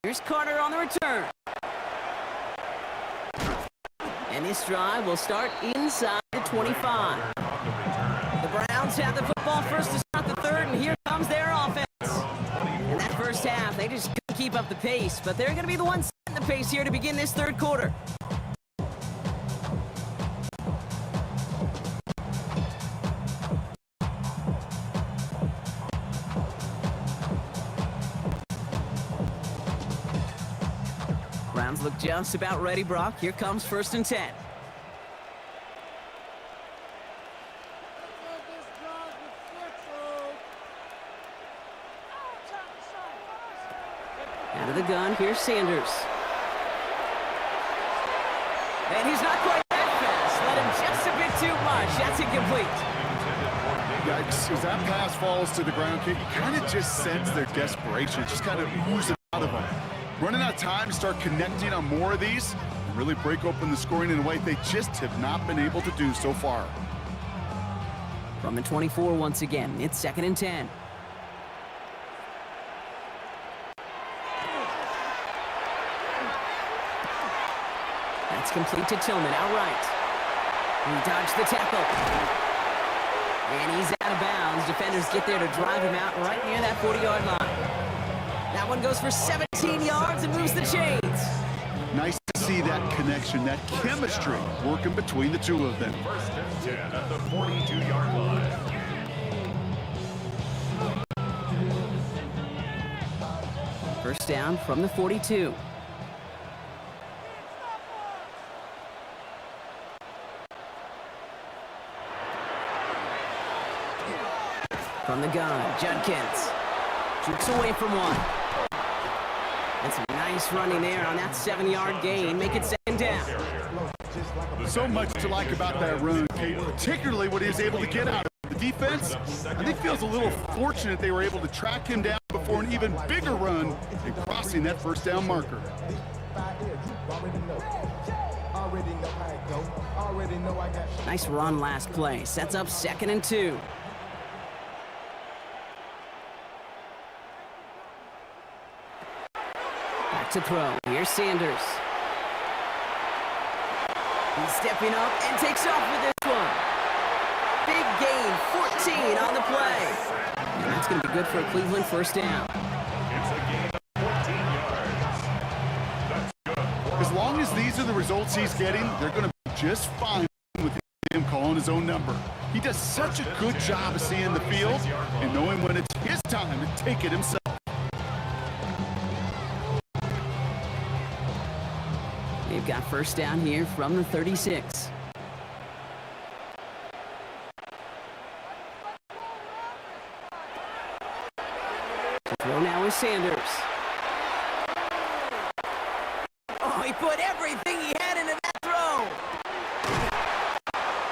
Here's Carter on the return. And this drive will start inside the 25. The Browns have the football first to start the third, and here comes their offense. In that first half, they just couldn't keep up the pace, but they're going to be the ones setting the pace here to begin this third quarter. Browns look just about ready, Brock. Here comes 1st and 10. Out of the gun, here's Sanders. And he's not quite that fast. Let him just a bit too much. That's incomplete. Yikes. As that pass falls to the ground, Kate, you kind of just sense their desperation. Just kind of oozing out of them. Running out of time to start connecting on more of these and really break open the scoring in a way they just have not been able to do so far. From the 24 once again, it's 2nd and 10. That's complete to Tillman, outright. He dodged the tackle. And he's out of bounds. Defenders get there to drive him out right near that 40-yard line. That one goes for 17 yards and moves the chains. Nice to see that connection, that chemistry working between the two of them. 1st and 10 at the 42-yard line. First down from the 42. From the gun, Judkins shoots away from one. And some nice running there on that 7-yard gain. Make it 2nd down. So much to like about that run, Kate, particularly what he was able to get out of it. The defense, I think, feels a little fortunate they were able to track him down before an even bigger run and crossing that 1st down marker. Nice run last play. Sets up 2nd and 2. Back to throw. Here's Sanders. He's stepping up and takes off with this one. Big gain, 14 on the play. And that's going to be good for a Cleveland 1st down. It's a gain of 14 yards. That's good. As long as these are the results he's getting, they're going to be just fine with him calling his own number. He does such a good job of seeing the field and knowing when it's his time to take it himself. They've got 1st down here from the 36. The throw now is Sanders. Oh, he put everything he had into that throw.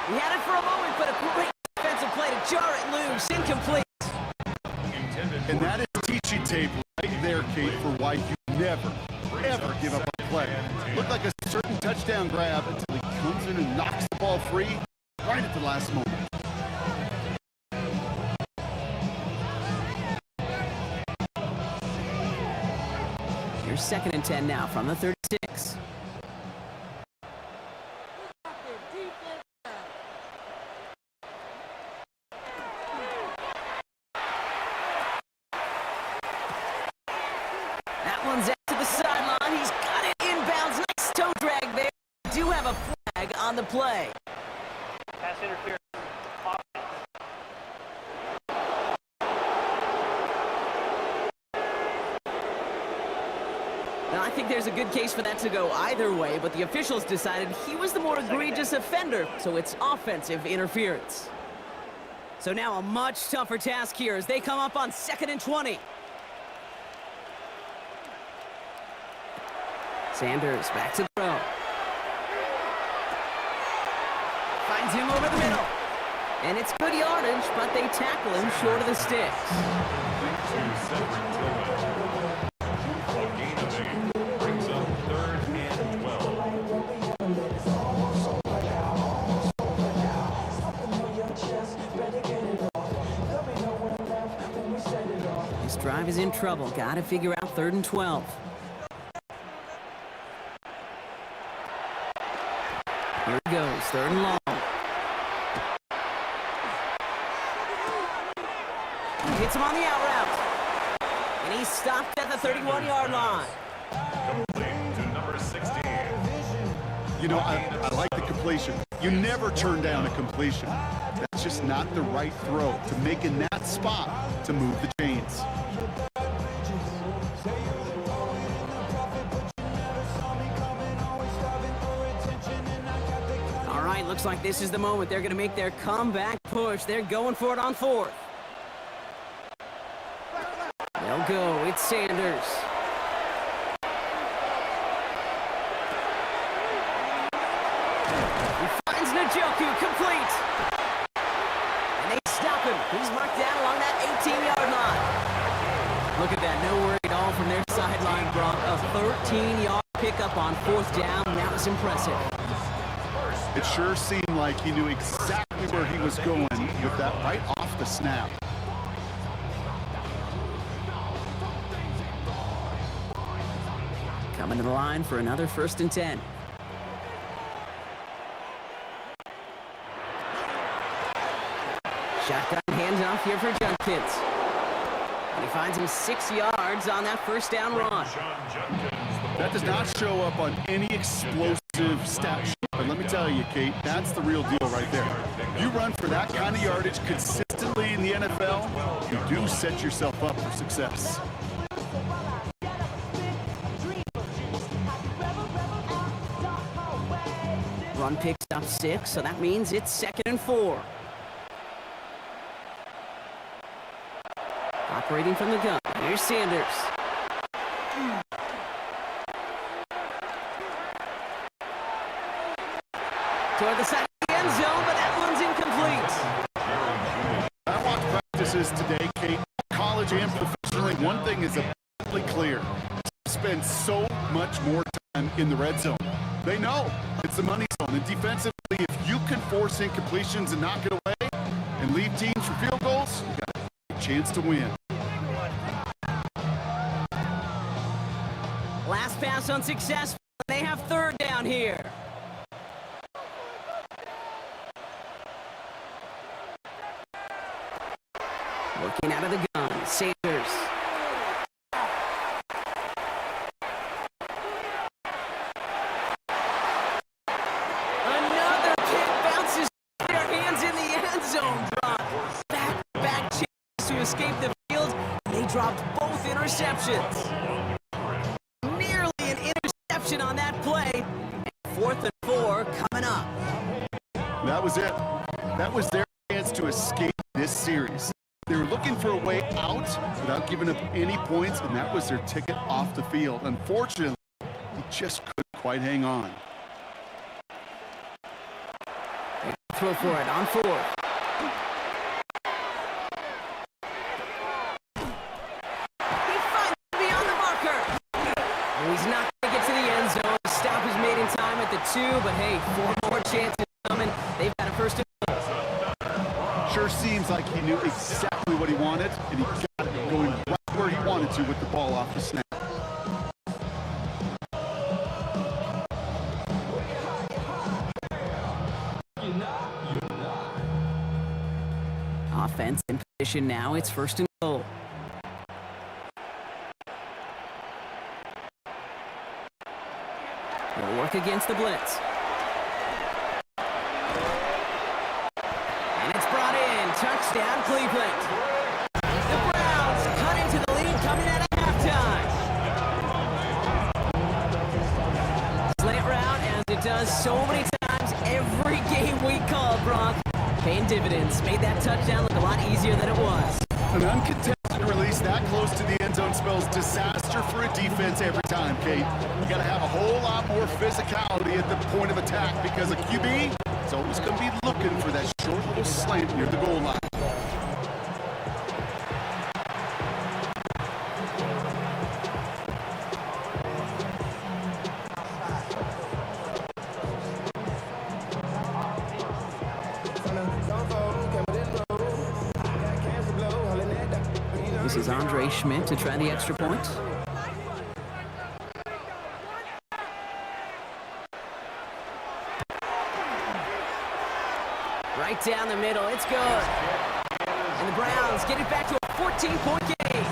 He had it for a moment, but a great defensive play to jar it loose. Incomplete. And that is teaching tape right there, Kate, for why you never, ever give up a play. Looked like a certain touchdown grab until he comes in and knocks the ball free right at the last moment. Here's 2nd and 10 now from the 36. That one's out to the sideline. He's got it inbounds. Nice toe drag there. We do have a flag on the play. Pass interference. Now, I think there's a good case for that to go either way, but the officials decided he was the more egregious offender, so it's offensive interference. So now a much tougher task here as they come up on 2nd and 20. Sanders back to throw. Finds him over the middle. And it's good yardage, but they tackle him short of the sticks. Brings up 3rd and 12. This drive is in trouble. Got to figure out 3rd and 12. Here it goes, 3rd and long. Hits him on the out route. And he's stopped at the 31-yard line. Complete to number 16. You know, I like the completion. You never turn down a completion. That's just not the right throw to make in that spot to move the chains. All right, looks like this is the moment. They're going to make their comeback push. They're going for it on 4th. They'll go. It's Sanders. He finds Njoku, complete. And they stop him. He's marked down along that 18-yard line. Look at that. No worry at all from their sideline, Brock. A 13-yard pickup on 4th down. That was impressive. It sure seemed like he knew exactly where he was going with that right off the snap. Coming to the line for another 1st and 10. Shotgun handoff here for Junkins. And he finds him 6 yards on that 1st down run. That does not show up on any explosive stat sheet. But let me tell you, Kate, that's the real deal right there. You run for that kind of yardage consistently in the NFL, you do set yourself up for success. Run picks up 6, so that means it's 2nd and 4. Operating from the gun. Here's Sanders. Toward the side of the end zone, but that one's incomplete. I watched practices today, Kate, college and professionally. One thing is abundantly clear. Spend so much more time in the red zone. They know it's the money zone. And defensively, if you can force incompletions and knock it away and leave teams for field goals, you got a chance to win. Last pass unsuccessful. They have 3rd down here. Working out of the gun, Sanders. Another kick bounces their hands in the end zone. Back chance to escape the field. They dropped both interceptions. Nearly an interception on that play. 4th and 4 coming up. That was it. That was their chance to escape this series. They were looking for a way out without giving up any points, and that was their ticket off the field. Unfortunately, he just couldn't quite hang on. Throw for it on 4th. He finds beyond the marker. Oh, he's not going to get to the end zone. The stop is made in time at the 2, but hey, 4 more chances coming. They've got a 1st and 4. Sure seems like he knew exactly what he wanted, and he got it going right where he wanted to with the ball off the snap. offense in position now. It's 1st and goal. They'll work against the blitz. And it's brought in. Touchdown, Cleveland. The Browns cut into the lead coming out of halftime. Slant route, as it does so many times every game we call, Brock. Paying dividends. Made that touchdown look a lot easier than it was. An uncontested release that close to the end zone spells disaster for a defense every time, Kate. You got to have a whole lot more physicality at the point of attack because a QB is always going to be looking for that short little slant near the goal line. This is Andre Schmidt to try the extra point. Right down the middle, it's good. And the Browns get it back to a 14-point game.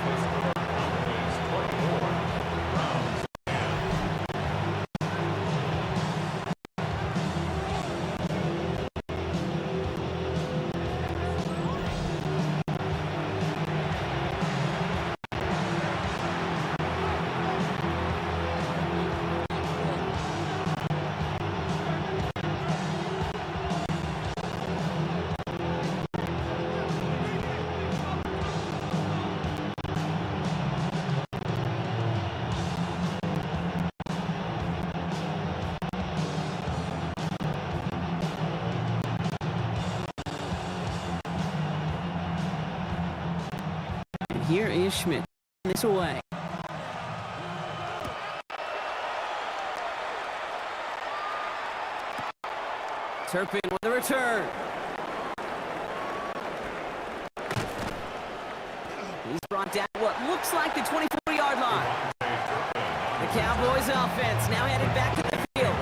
Here is Schmidt. This away. Turpin with the return. He's brought down what looks like the 24-yard line. The Cowboys offense now headed back to the field.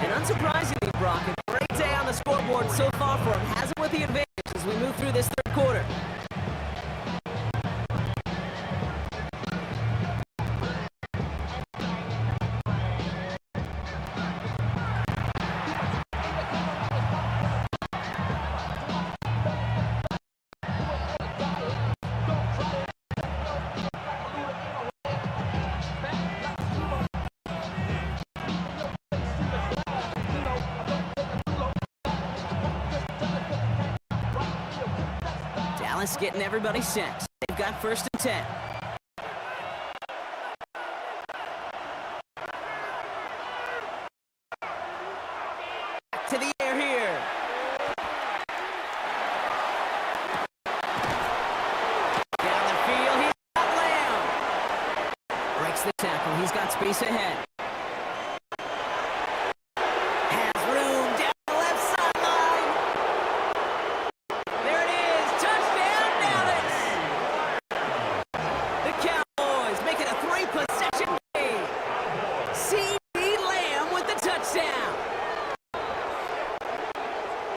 And unsurprisingly, Brock, a great day on the scoreboard so far for him. Has it with the advantage as we move through this third quarter. Dallas getting everybody set. They've got 1st and 10. Back to the air here. Down the field, he's got Lamb. Breaks the tackle, he's got space ahead.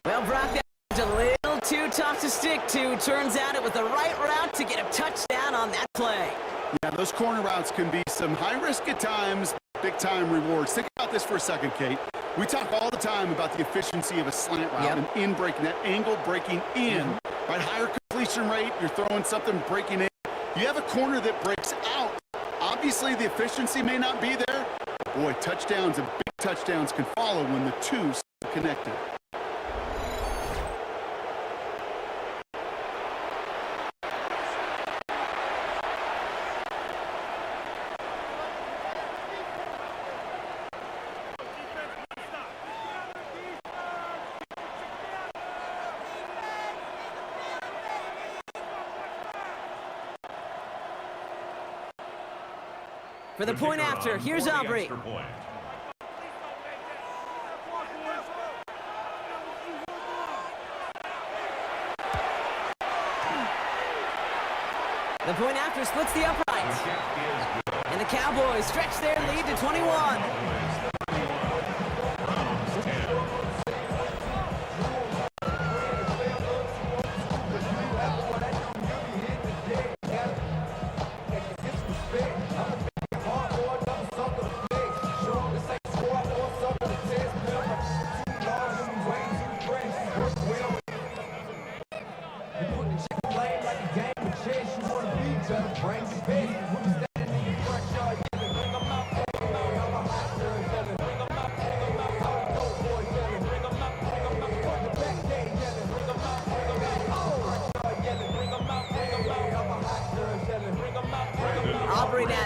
Well, Brock, that was a little too tough to stick to. Turns out it was the right route to get a touchdown on that play. Yeah, those corner routes can be some high risk at times, big time rewards. Think about this for a second, Kate. We talk all the time about the efficiency of a slant route and in breaking, that angle breaking in. Right, higher completion rate, you're throwing something breaking in. You have a corner that breaks out. Obviously, the efficiency may not be there. Boy, touchdowns and big touchdowns can follow when the two are connected. For the point after, here's Aubrey. The point after splits the upright. And the Cowboys stretch their lead to 21.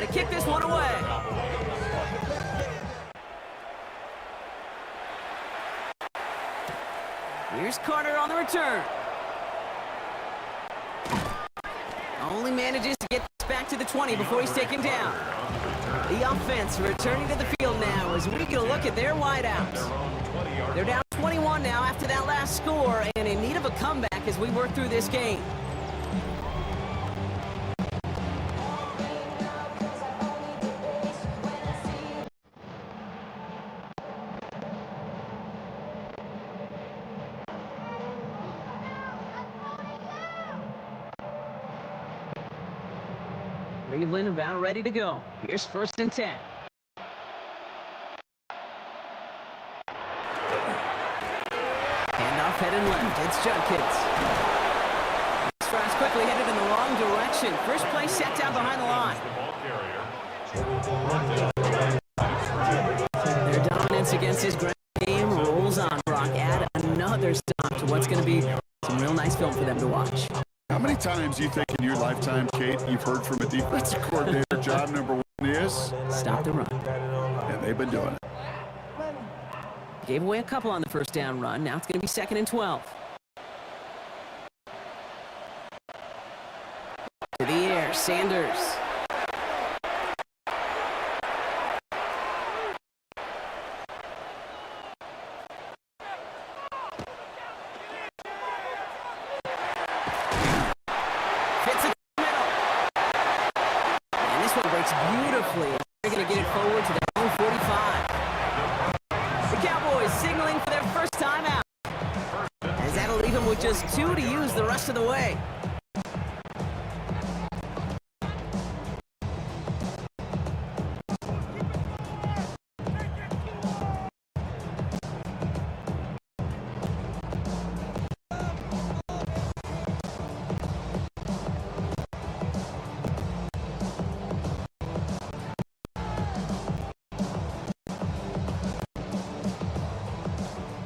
to kick this one away. Here's Carter on the return. Only manages to get back to the 20 before he's taken down. The offense returning to the field now as we get a look at their wideouts. They're down 21 now after that last score and in need of a comeback as we work through this game. Cleveland about ready to go. Here's 1st and 10. Handoff headed left. It's Judkins. Strides quickly headed in the wrong direction. First play set down behind the line. Their dominance against his ground game rolls on. Brock add another stop to what's going to be some real nice film for them to watch. How many times do you think in your lifetime, Kate, you've heard from a defensive coordinator, job number 1 is? Stop the run. And they've been doing it. Gave away a couple on the first down run. Now it's going to be 2nd and 12. To the air, Sanders. Beautifully. They're going to get it forward to their own 45. The Cowboys signaling for their first time out. As that'll leave them with just 2 to use the rest of the way.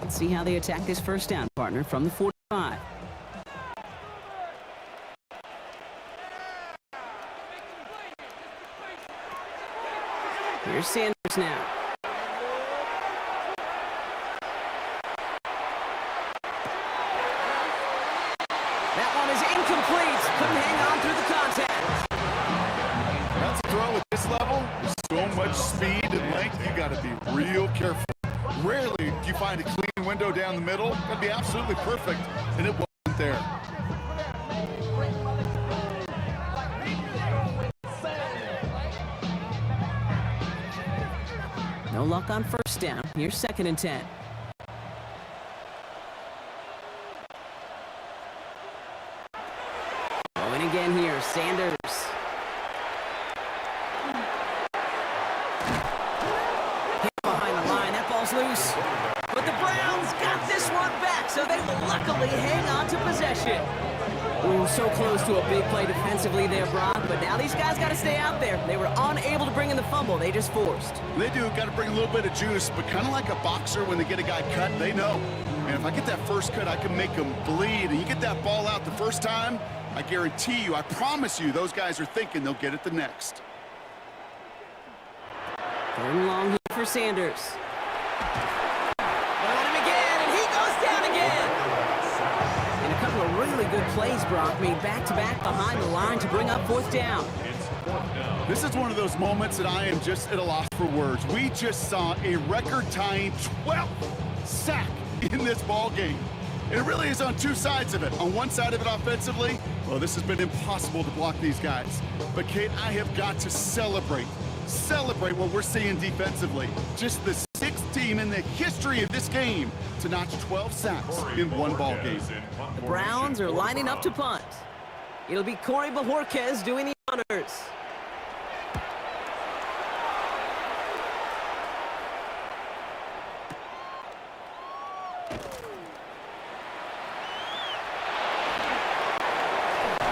See how they attack this first down, partner, from the 45. Here's Sanders now. That one is incomplete. Couldn't hang on through the contact. That's a throw at this level. There's so much speed and length, you got to be real careful. Rarely do you find a clean window down the middle. That'd be absolutely perfect, and it wasn't there. No luck on first down. Here's 2nd and 10. Going again here, Sanders. Loose, but the Browns got this one back, so they will luckily hang on to possession. Ooh, so close to a big play defensively there, Brock, but now these guys got to stay out there. They were unable to bring in the fumble. They just forced. They do got to bring a little bit of juice, but kind of like a boxer when they get a guy cut, they know. And if I get that first cut, I can make them bleed. And you get that ball out the first time, I guarantee you, I promise you, those guys are thinking they'll get it the next. 3rd and long here for Sanders. Really good plays, Brock, made back-to-back behind the line to bring up 4th down. This is one of those moments that I am just at a loss for words. We just saw a record-tying 12th sack in this ball game. It really is on 2 sides of it. On one side of it offensively, well, this has been impossible to block these guys. But, Kate, I have got to celebrate what we're seeing defensively. Just the 6th team in the history of this game to notch 12 sacks in one ball game. The Browns are lining up to punt. It'll be Corey Bajorquez doing the honors.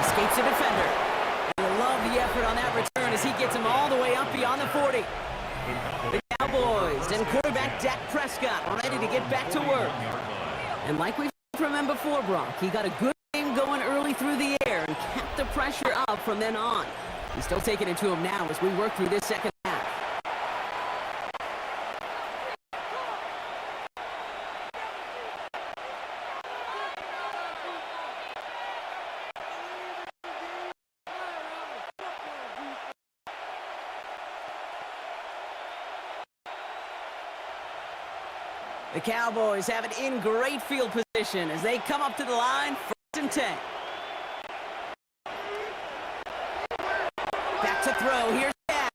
Escapes the defender. I love the effort on that return as he gets him all the way up beyond the 40. The Cowboys and quarterback Dak Prescott are ready to get back to work. And like we've seen from him before, Brock, he got a good game going early through the air and kept the pressure up from then on. He's still taking it to him now as we work through this second half. The Cowboys have it in great field position as they come up to the line, 1st and 10. Back to throw, here's Dak.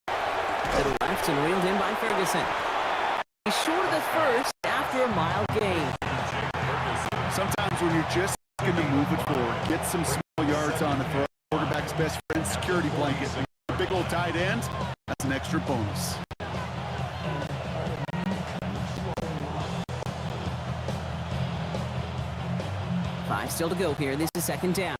To the left and reeled in by Ferguson. He's short of the first after a mild gain. Sometimes when you're just looking to move it forward, get some small yards on it for a quarterback's best friend, security blanket. A big old tight end, that's an extra bonus. Five still to go here. This is second down.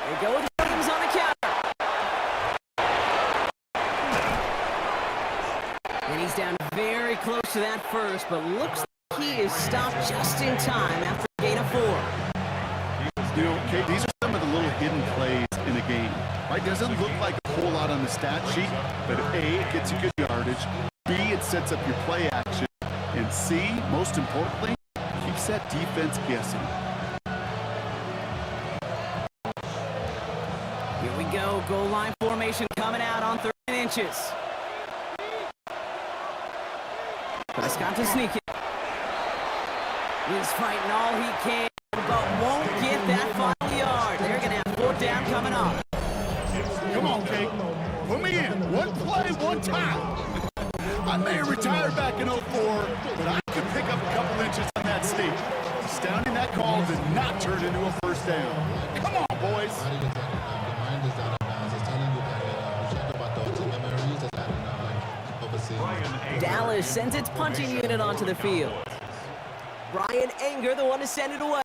They go with Williams on the counter. And he's down very close to that first, but looks like he is stopped just in time after a gain of 4. You know, Kate, these are some of the little hidden plays in a game. Right? Doesn't look like a whole lot on the stat sheet, but A, it gets you good yardage. B, it sets up your play action. And C, most importantly, keeps that defense guessing. Here we go. Goal line formation coming out on 13 inches. Prescott to sneak it. He's fighting all he can, but won't get that final yard. They're going to have 4th down coming up. Come on, Kate. Put me in. One play, one time. I may have retired back in 04, but I could pick up a couple inches on that stage. Astounding that call did not turn into a first down. Come on, boys. Dallas sends its punching unit onto the field. Brian Anger, the one to send it away.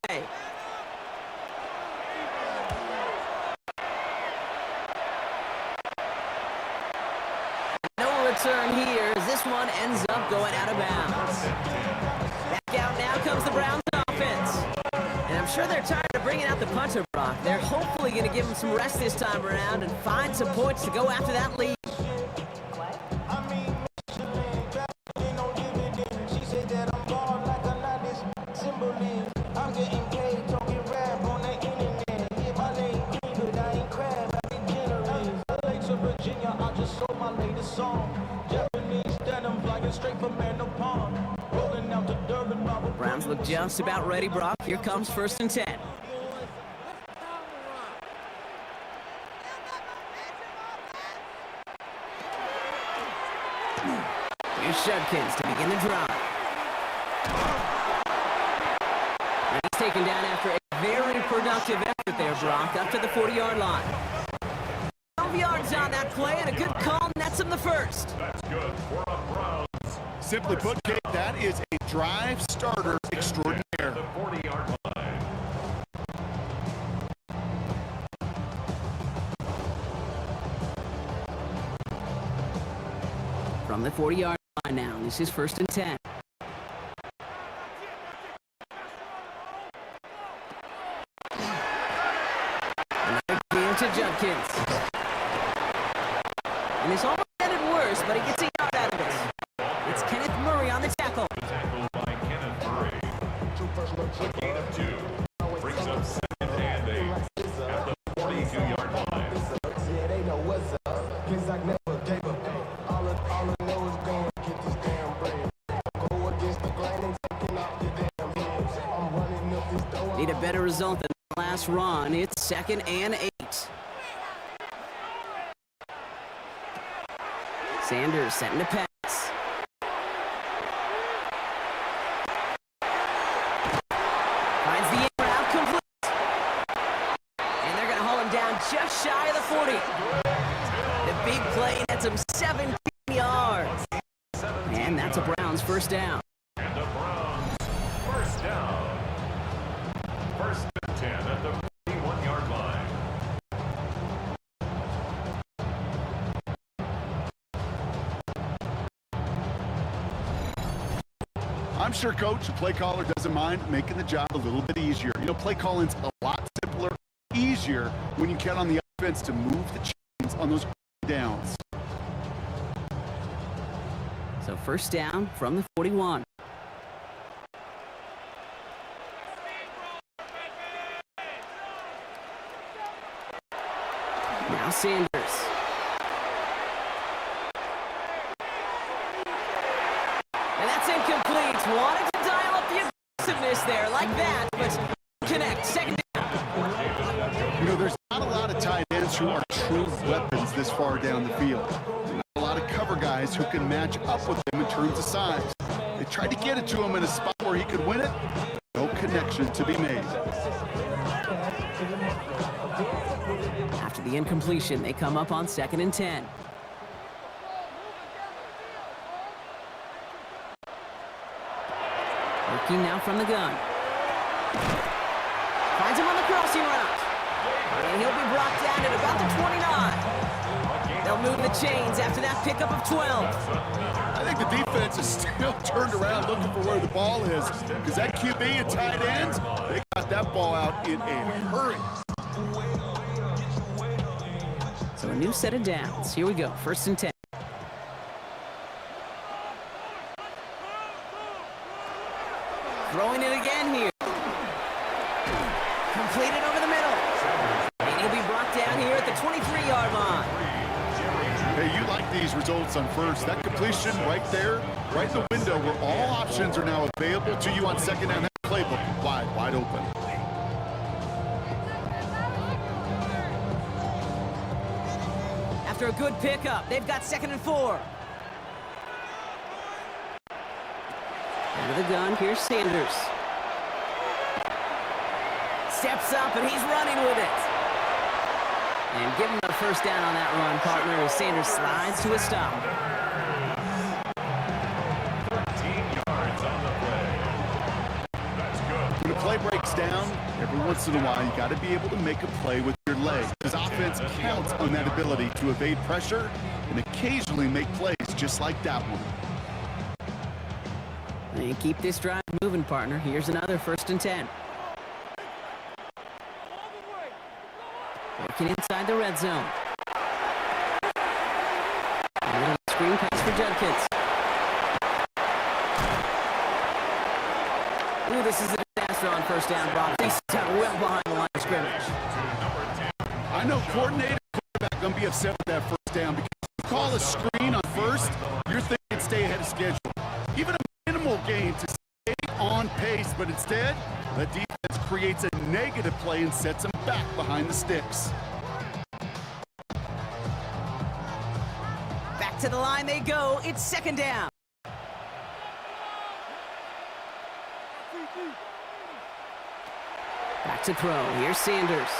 No return here as this one ends up going out of bounds. Back out now comes the Browns offense. And I'm sure they're tired of bringing out the punter, Brock. They're hopefully going to give him some rest this time around and find some points to go after that lead. Browns look just about ready, Brock. Here comes 1st and 10. Here's Judkins to begin the drive. And he's taken down after a very productive effort there, Brock, up to the 40-yard line. 12 yards on that play, and a good call nets him the first. That's good for a Browns. Simply put, Kate, that is a drive starter extraordinaire. The 40-yard line. From the 40-yard line now, this is 1st and 10. Another game to Judkins. And this almost ended worse, but he gets a yard out of it. It's Kenneth Murray on the tackle. Tackled by Kenneth Murray. A gain of 2. Brings up 2nd and 8 at the 42-yard line. Need a better result than the last run. It's 2nd and 8. Sanders setting to pass. Finds the in route complete. And they're going to haul him down just shy of the 40. The big play nets him 17 yards. And that's a Browns 1st down. And the Browns 1st down. 1st and 10 at the 41-yard line. I'm sure coach, the play caller, doesn't mind making the job a little bit easier. You know, play calling's a lot simpler, easier when you count on the offense to move the chains on those downs. So first down from the 41. Now Sanders. And that's incomplete. Wanted to dial up the aggressiveness there like that, but connect. Second down. You know, there's not a lot of tight ends who are true weapons this far down the field. Not a lot of cover guys who can match up with him in terms of size. They tried to get it to him in a spot where he could win it. No connection to be made. After the incompletion, they come up on 2nd and 10. Working now from the gun. Finds him on the crossing route. And he'll be brought down at about the 29. They'll move the chains after that pickup of 12. I think the defense is still turned around looking for where the ball is, because that QB and tight ends, they got that ball out in a hurry. So a new set of downs. Here we go. 1st and 10. Throwing it again here. Completed over the middle. And he'll be brought down here at the 23-yard line. Hey, you like these results on first. That completion right there, right in the window where all options are now available to you on second down. That playbook wide open. After a good pickup, they've got 2nd and 4. Out of the gun, here's Sanders. Steps up, and he's running with it. And give him the first down on that run, partner, as Sanders slides to a stop. 13 yards on the play. That's good. When a play breaks down, every once in a while, you got to be able to make a play with your legs. Because offense counts on that ability to evade pressure and occasionally make plays just like that one. And keep this drive moving, partner. Here's another 1st and 10. Working inside the red zone. A little screen pass for Judkins. Ooh, this is a disaster on 1st down, Bob. He's well behind the line of scrimmage. I know coordinator quarterback going to be upset with that 1st down, because if you call a screen on first, you're thinking stay ahead of schedule. Even a minimal gain to stay on pace, but instead, the defense creates a negative play and sets them back behind the sticks. Back to the line they go. It's 2nd down. Back to throw. Here's Sanders.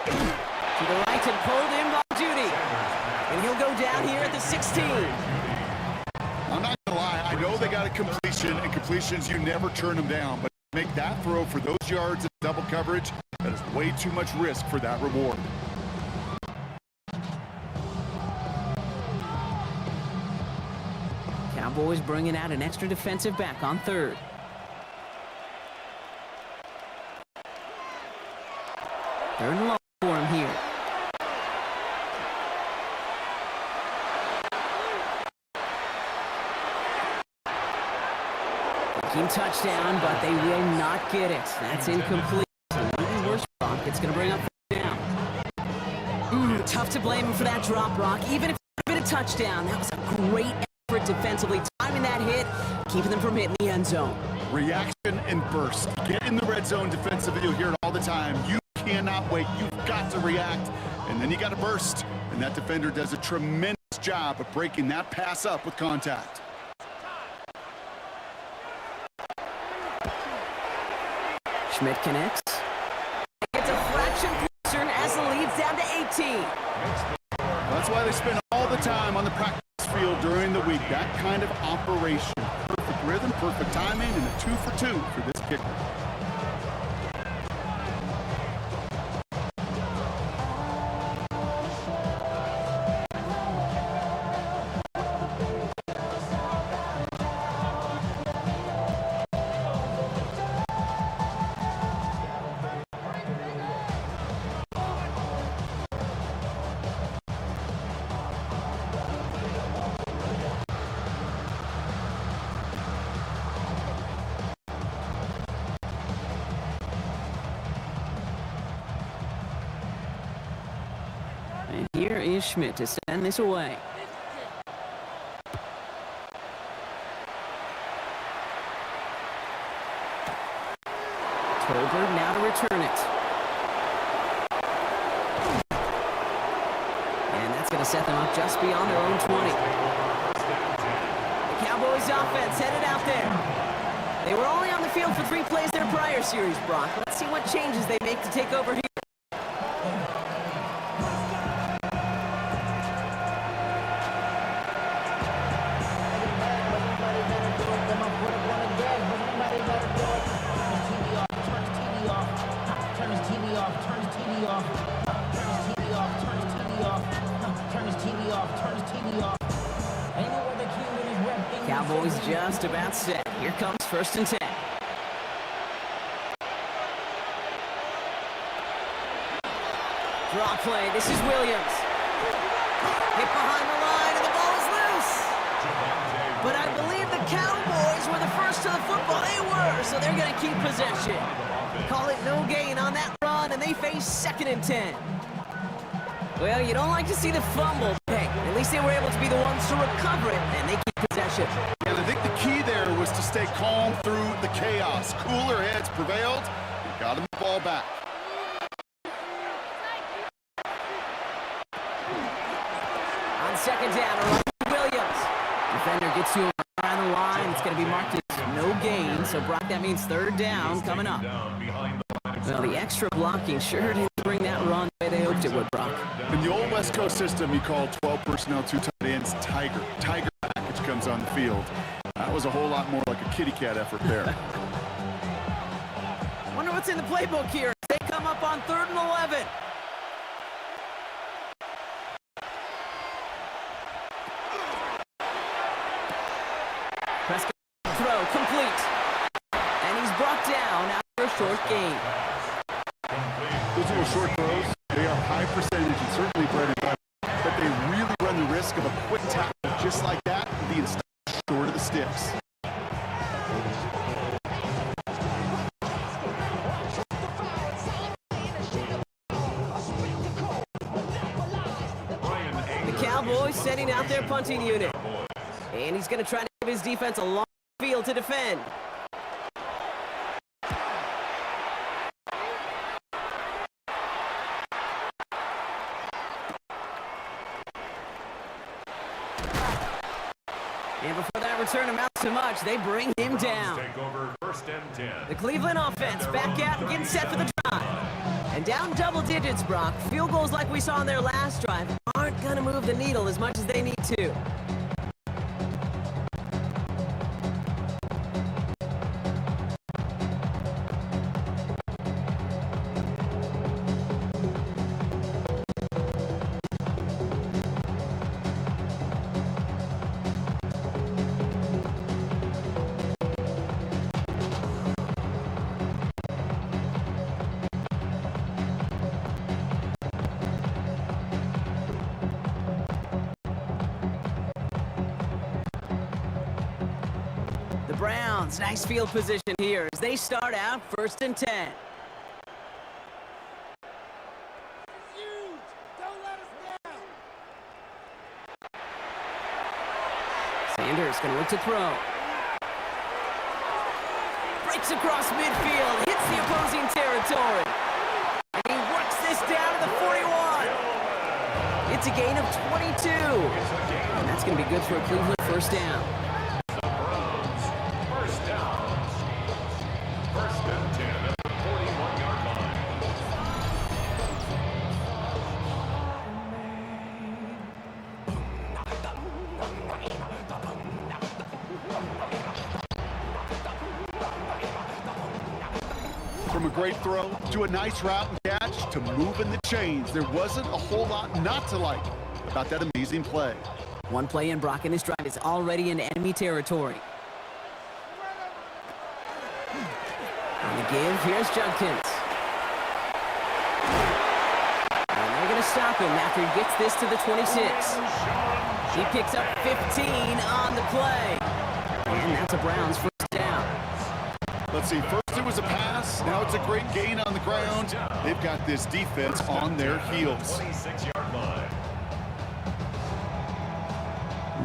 To the right and pulled in by Judy. And he'll go down here at the 16. I'm not going to lie. I know they got a completion, and completions, you never turn them down. But to make that throw for those yards in double coverage, that is way too much risk for that reward. Cowboys bringing out an extra defensive back on 3rd. Third and long for him here. Team touchdown, but they will not get it. That's incomplete. Maybe worse, Brock. It's going to bring up 4th down. Tough to blame him for that drop, Brock. Even if it had been a touchdown, that was a great effort defensively, timing that hit, keeping them from hitting the end zone. Reaction and burst. Get in the red zone defensively. You'll hear it all the time. You cannot wait. You've got to react, and then you got to burst. And that defender does a tremendous job of breaking that pass up with contact. Schmidt connects. Gets a fraction closer as the lead's down to 18. That's why they spend all the time on the practice field during the week. That kind of operation. Perfect rhythm, perfect timing, and a 2-for-2 for this kicker. Cornelius Schmidt to send this away. Tolbert now to return it. And that's going to set them up just beyond their own 20. The Cowboys offense headed out there. They were only on the field for 3 plays their prior series, Brock. Let's see what changes they make to take over here. Cowboys just about set. Here comes 1st and 10. Draw play. This is Williams. Hit behind the line, and the ball is loose. But I believe the Cowboys were the first to the football. They were, so they're going to keep possession. Call it no gain on that run, and they face 2nd and 10. Well, you don't like to see the fumble pick. At least they were able to be the ones to recover it, and they keep possession. And I think the key there was to stay calm through the chaos. Cooler heads prevailed and got him the ball back. On 2nd down, Williams. Defender gets to him around the line. It's going to be marked as no gain. So, Brock, that means 3rd down coming up. Well, the extra blocking sure didn't bring that run the way they hoped it would, Brock. In the old West Coast system, you call 12 personnel, 2 tight ends, Tiger. Tiger package comes on the field. That was a whole lot more like a kitty cat effort there. Wonder what's in the playbook here. They come up on 3rd and 11. Prescott throw complete. And he's brought down after a short gain. Those little short throws, they are high percentage and certainly bread and butter. But they really run the risk of a quick tackle just like that and being short of the sticks. The Cowboys sending out their punting unit. And he's going to try to give his defense a long field to defend. And before that return amounts to much, they bring him down. Take over 1st and 10. The Cleveland offense back out and getting set for the drive. And down double digits, Brock. Field goals like we saw on their last drive aren't going to move the needle as much as they need to. Browns, nice field position here as they start out 1st and 10. Sanders going to look to throw. Breaks across midfield, hits the opposing territory. And he works this down to the 41. It's a gain of 22. And that's going to be good for a Cleveland 1st down. From a great throw to a nice route and catch to moving the chains, there wasn't a whole lot not to like about that amazing play. One play in, Brock, and this drive is already in enemy territory. On the give, here's Judkins. And they're going to stop him after he gets this to the 26. He picks up 15 on the play. And that's a Browns 1st down. Let's see, first it was a pass, now it's a great gain on the ground. They've got this defense on their heels. 26-yard line.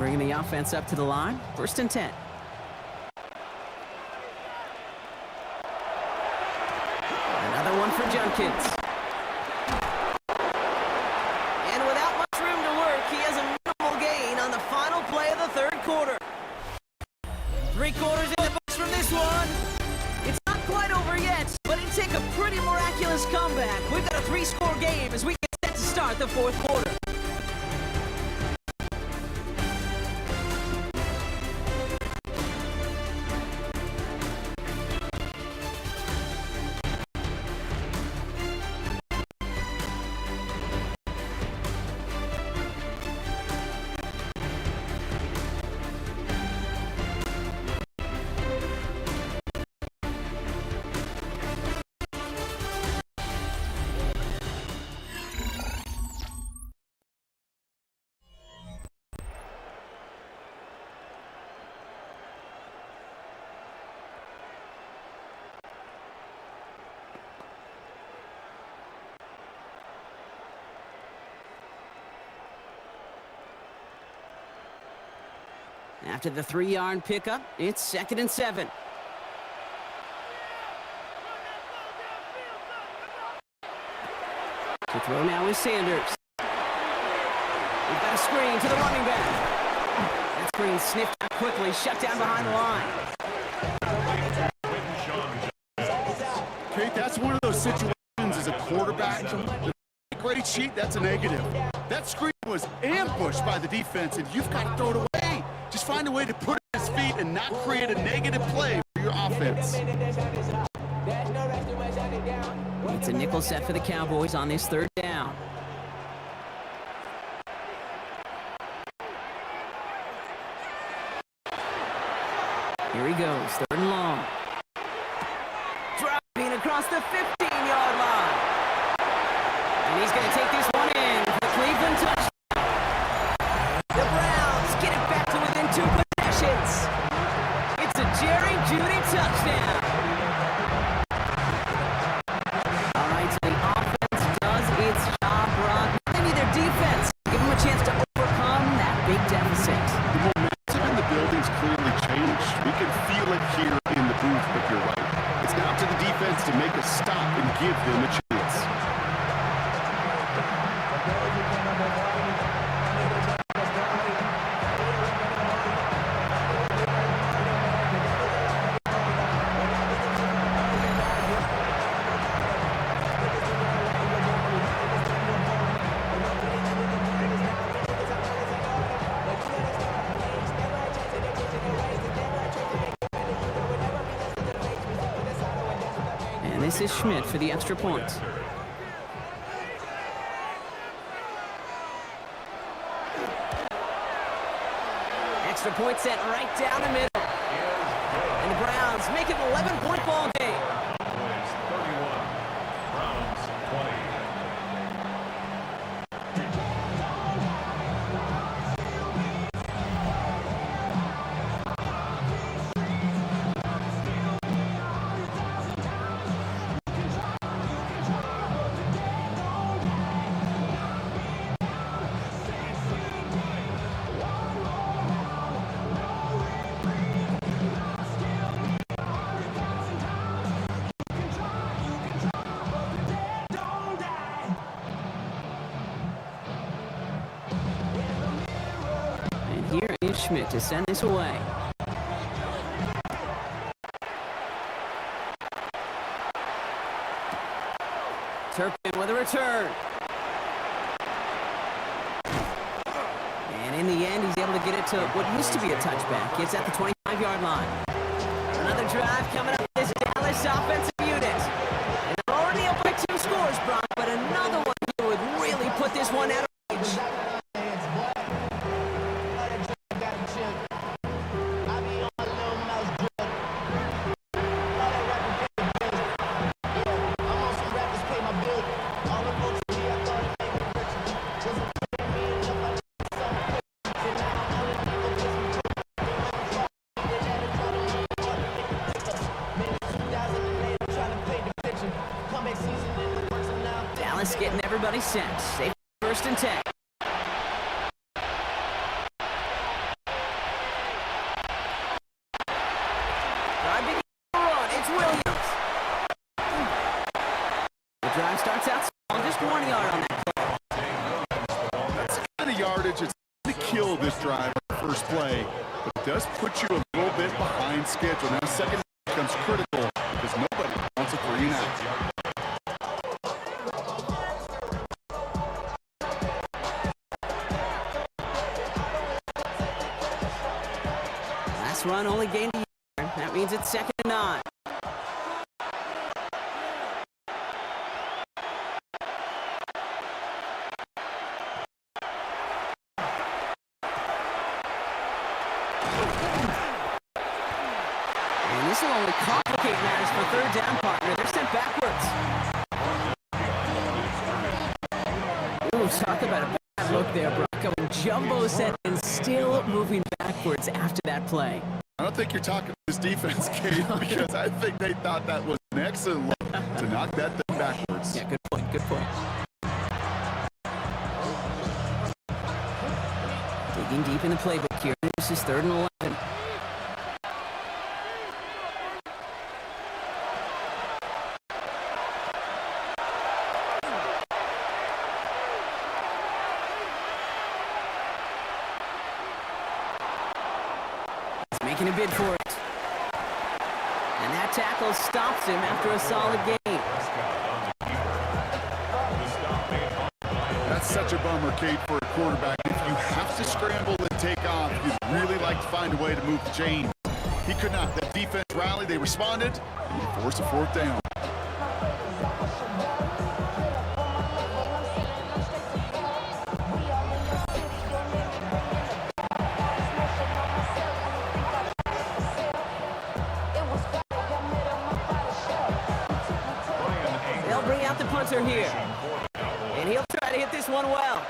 Bringing the offense up to the line. 1st and 10. Another one for Junkins. And without much room to work, he has a minimal gain on the final play of the 3rd quarter. 3 quarters in the books from this one. It's not quite over yet, but it'd take a pretty miraculous comeback. We've got a 3-score game as we get set to start the 4th quarter. After the 3-yard pickup, it's 2nd and 7. To throw now is Sanders. We've got a screen to the running back. That screen sniffed out quickly, shut down behind the line. Kate, that's one of those situations as a quarterback. The grade sheet, that's a negative. That screen was ambushed by the defense, and you've got to throw it away. Just find a way to put it at his feet and not create a negative play for your offense. It's a nickel set for the Cowboys on this 3rd down. Here he goes, 3rd and long. Driving across the 15-yard line. And he's going to take this one in for the Cleveland touchdown. The Browns get it back to within 2 possessions. It's a Jerry Jeudy touchdown. All right, so the offense does its job, Brock. Maybe their defense give them a chance to overcome that big deficit. The momentum in the building's clearly changed. We can feel it here in the booth, but you're right. It's now to the defense to make a stop and give them a chance. And this is Schmidt for the extra point. Extra point set right down the middle. And the Browns make it an 11-point ball game. Cowboys 31, Browns 20. Here is Schmidt to send this away. Turpin with a return. And in the end, he's able to get it to what used to be a touchback. It's at the 25-yard line. Another drive coming up with this Dallas offensive unit. And they're already up by 2 scores, Brock, but another one here would really put this one out of reach. Dallas getting everybody set. Safe 1st and 10. Drive begins to run. It's Williams. The drive starts out small, just 1 yard on that play. That's the kind of yardage it's to kill this drive on the first play, but it does put you a little bit behind schedule. Now, second becomes critical because nobody wants a 3 and out. Last run only gained a yard. That means it's 2nd and 9. And this will only complicate matters for 3rd down, partner. They're sent backwards. Ooh, talk about a bad look there, Bronco. Jumbo set and still moving backwards after that play. I don't think you're talking to this defense, Kate, because I think they thought that was an excellent look to knock that thing backwards. Yeah, good point, good point. Digging deep in the playbook here. This is 3rd and 11. Making a bid for it. And that tackle stops him after a solid gain. That's such a bummer, Kate, for a quarterback. If you have to scramble and take off, you'd really like to find a way to move the chains. He could not. The defense rallied, they responded, and he forced a 4th down. They'll bring out the punter here. And he'll try to hit this one well.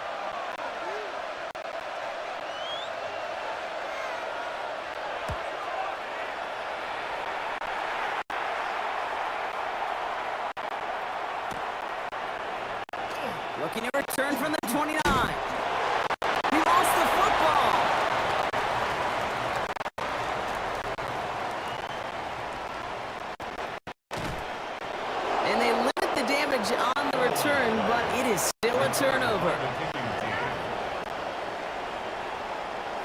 Looking to return from the 29. He lost the football. And they limit the damage on the return, but it is still a turnover.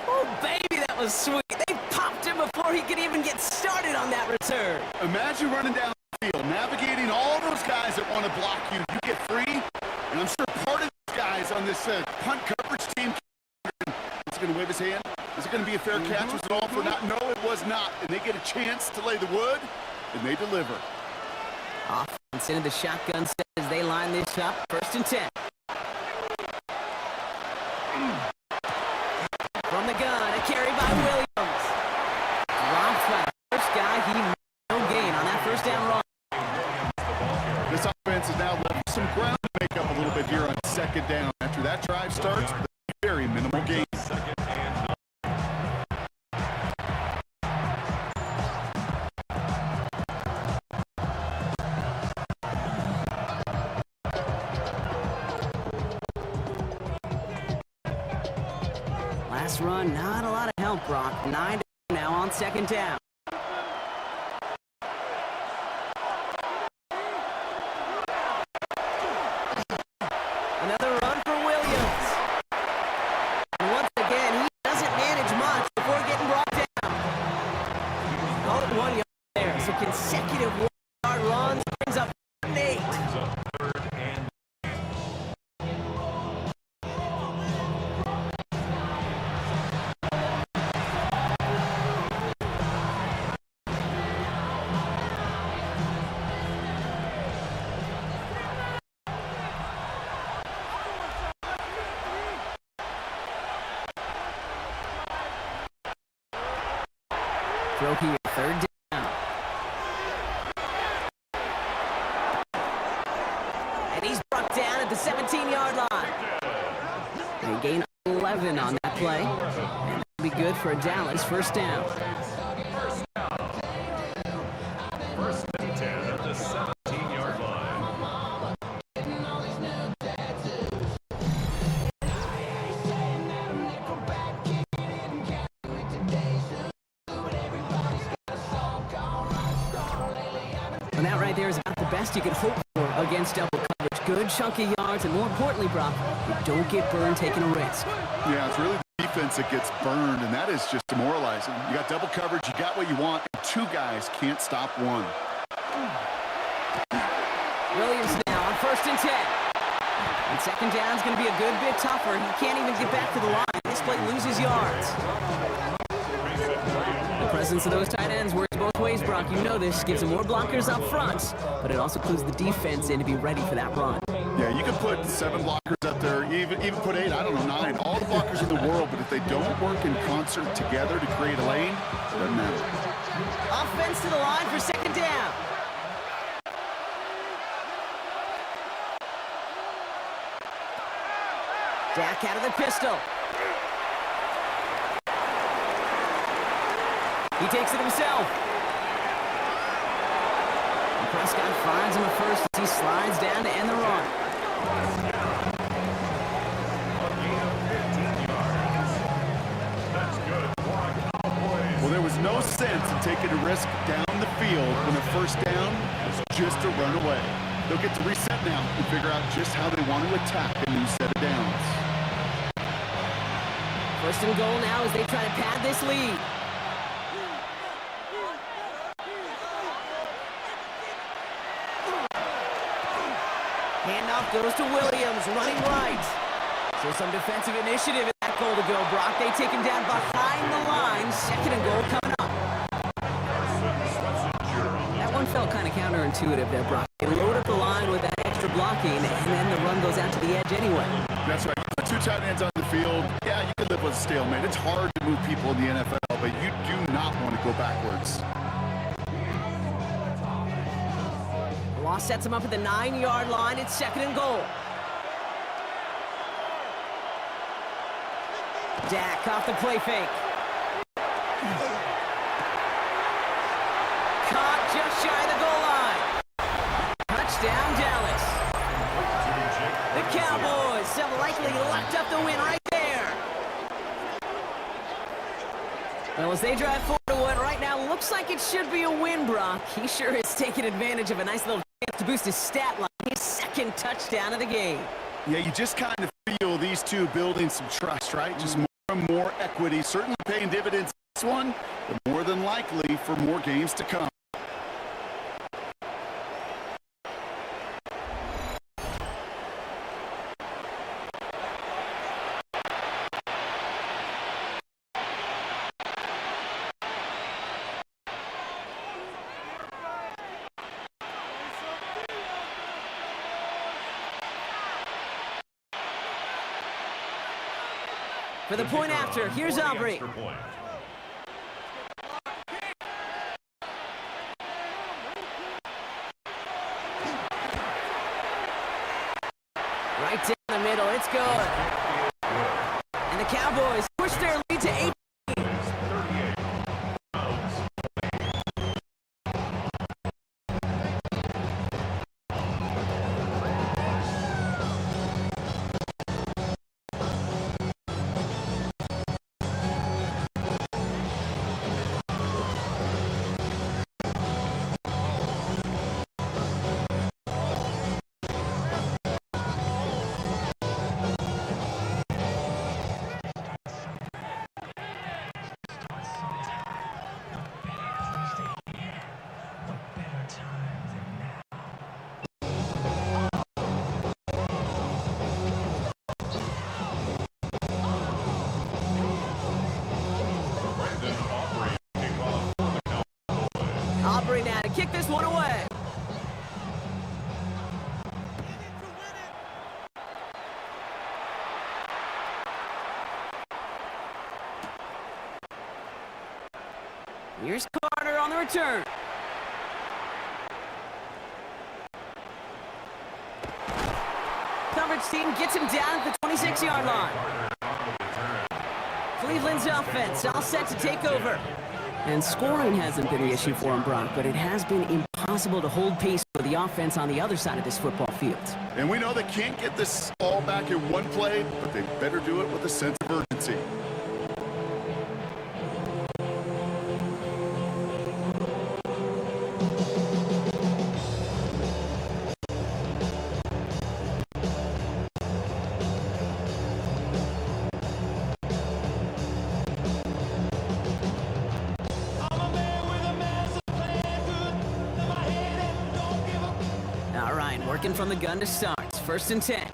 Oh, baby, that was sweet. They popped him before he could even get started on that return. Imagine running down the field, navigating all those guys that want to block you. You get free, and I'm sure part of these guys on this punt coverage team, is he going to wave his hand? Is it going to be a fair catch? Was it all for naught? No, it was not. And they get a chance to lay the wood, and they deliver. Offense into the shotgun set as they line this up. 1st and 10. From the gun, a carry by Williams. Drops by the first guy. He made no gain on that 1st down run. This offense is now left some ground to make up a little bit here on 2nd down. After that drive starts, very minimal gain. Last run, not a lot of help, Brock. 9 now on 2nd down. Another run for Williams. And once again, he doesn't manage much before getting brought down. Called it 1 yard there. So consecutive 1-yard runs brings up 8. Throw here, 3rd down. And he's brought down at the 17-yard line. They gain 11 on that play. And that'll be good for a Dallas 1st down. 1st and 10 at the 17-yard line. And that right there is about the best you could hope for against double coverage. Good chunky yards, and more importantly, Brock, you don't get burned taking a risk. Yeah, it's really the defense that gets burned, and that is just demoralizing. You got double coverage, you got what you want, and two guys can't stop one. Williams now on 1st and 10. And second down is going to be a good bit tougher. He can't even get back to the line. This play loses yards. The presence of those tight ends works both ways, Brock. You know this. Gives them more blockers up front, but it also clues the defense in to be ready for that run. Yeah, you can put 7 blockers up there, even put 8, I don't know, 9. All the blockers in the world, but if they don't work in concert together to create a lane, it doesn't matter. Offense to the line for second down. Dak out of the pistol. He takes it himself. And Prescott finds him at first as he slides down to end the run. Well, there was no sense in taking a risk down the field when a first down was just a run away. They'll get to reset now and figure out just how they want to attack a new set of downs. 1st and goal now as they try to pad this lead. Handoff goes to Williams, running right. So some defensive initiative in that goal to go, Brock. They take him down behind the line. 2nd and goal coming up. That one felt kind of counterintuitive there, Brock. They load up the line with that extra blocking, and then the run goes out to the edge anyway. That's right. You put 2 tight ends on the field, yeah, you can live with a stalemate. It's hard to move people in the NFL, but you do not want to go backwards. Law sets him up at the 9-yard line. It's 2nd and goal. Dak off the play fake. Caught just shy of the goal line. Touchdown, Dallas. The Cowboys have likely locked up the win right there. Well, as they drive forward to what right now looks like it should be a win, Brock. He sure is taking advantage of a nice little chance to boost his stat line. His 2nd touchdown of the game. Yeah, you just kind of feel these two building some trust, right? Just more and more equity. Certainly paying dividends this one, but more than likely for more games to come. For the point after, here's Aubrey. Right down the middle, it's good. And the Cowboys push their lead to 8. Aubrey now to kick this one away. Here's Carter on the return. Coverage team gets him down at the 26-yard line. Cleveland's offense all set to take over. And scoring hasn't been the issue for him, Brock, but it has been impossible to hold pace with the offense on the other side of this football field. And we know they can't get this all back in one play, but they better do it with a sense of urgency. Working from the gun to start. It's 1st and 10.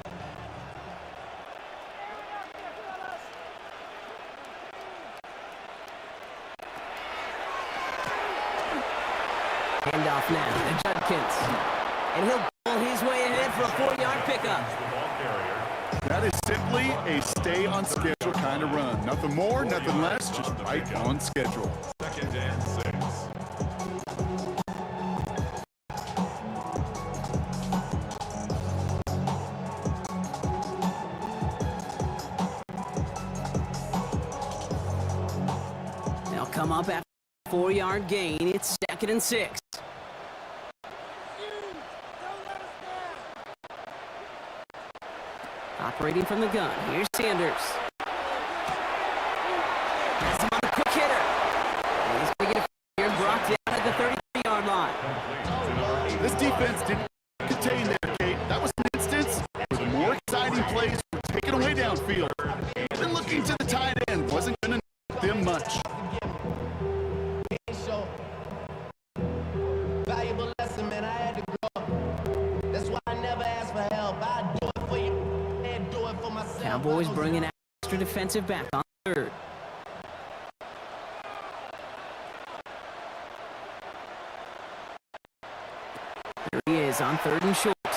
Handoff now to Judkins. And he'll pull his way ahead for a 4-yard pickup. That is simply a stay on schedule kind of run. Nothing more, nothing less, just right on schedule. 2nd and 6. They'll come up after a 4-yard gain. It's 2nd and 6. Operating from the gun. Here's Sanders. Has him on a quick hitter. And he's going to get a here brought down at the 33-yard line. This defense didn't contain there, Kate. That was an instance where the more exciting plays were taken away downfield. Even looking to the tight end wasn't going to help them much. Valuable lesson, man. I had to grow up. That's why I never asked for help. I do it for you and do it for myself. Cowboys bringing out extra defensive back on 3rd. There he is on 3rd and short. Deep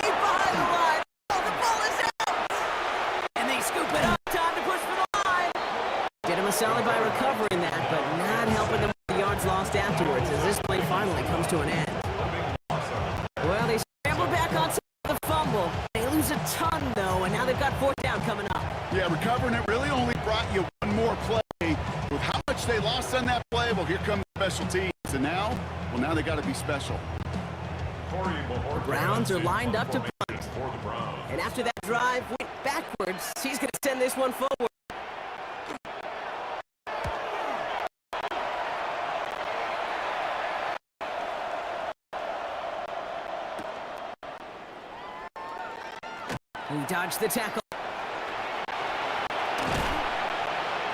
behind the line. Oh, the ball is out. And they scoop it up. Time to push for the line. Did him a solid by recovering that, but not helping them with the yards lost afterwards as this play finally comes to an end. Well, they scramble back on the fumble. They lose a ton, though, and now they've got 4th down coming up. Yeah, recovering it really only brought you one more play. With how much they lost on that play, well, here come the special teams. And now, well, now they got to be special. The Browns are lined up to punt. And after that drive went backwards, he's going to send this one forward. He dodged the tackle.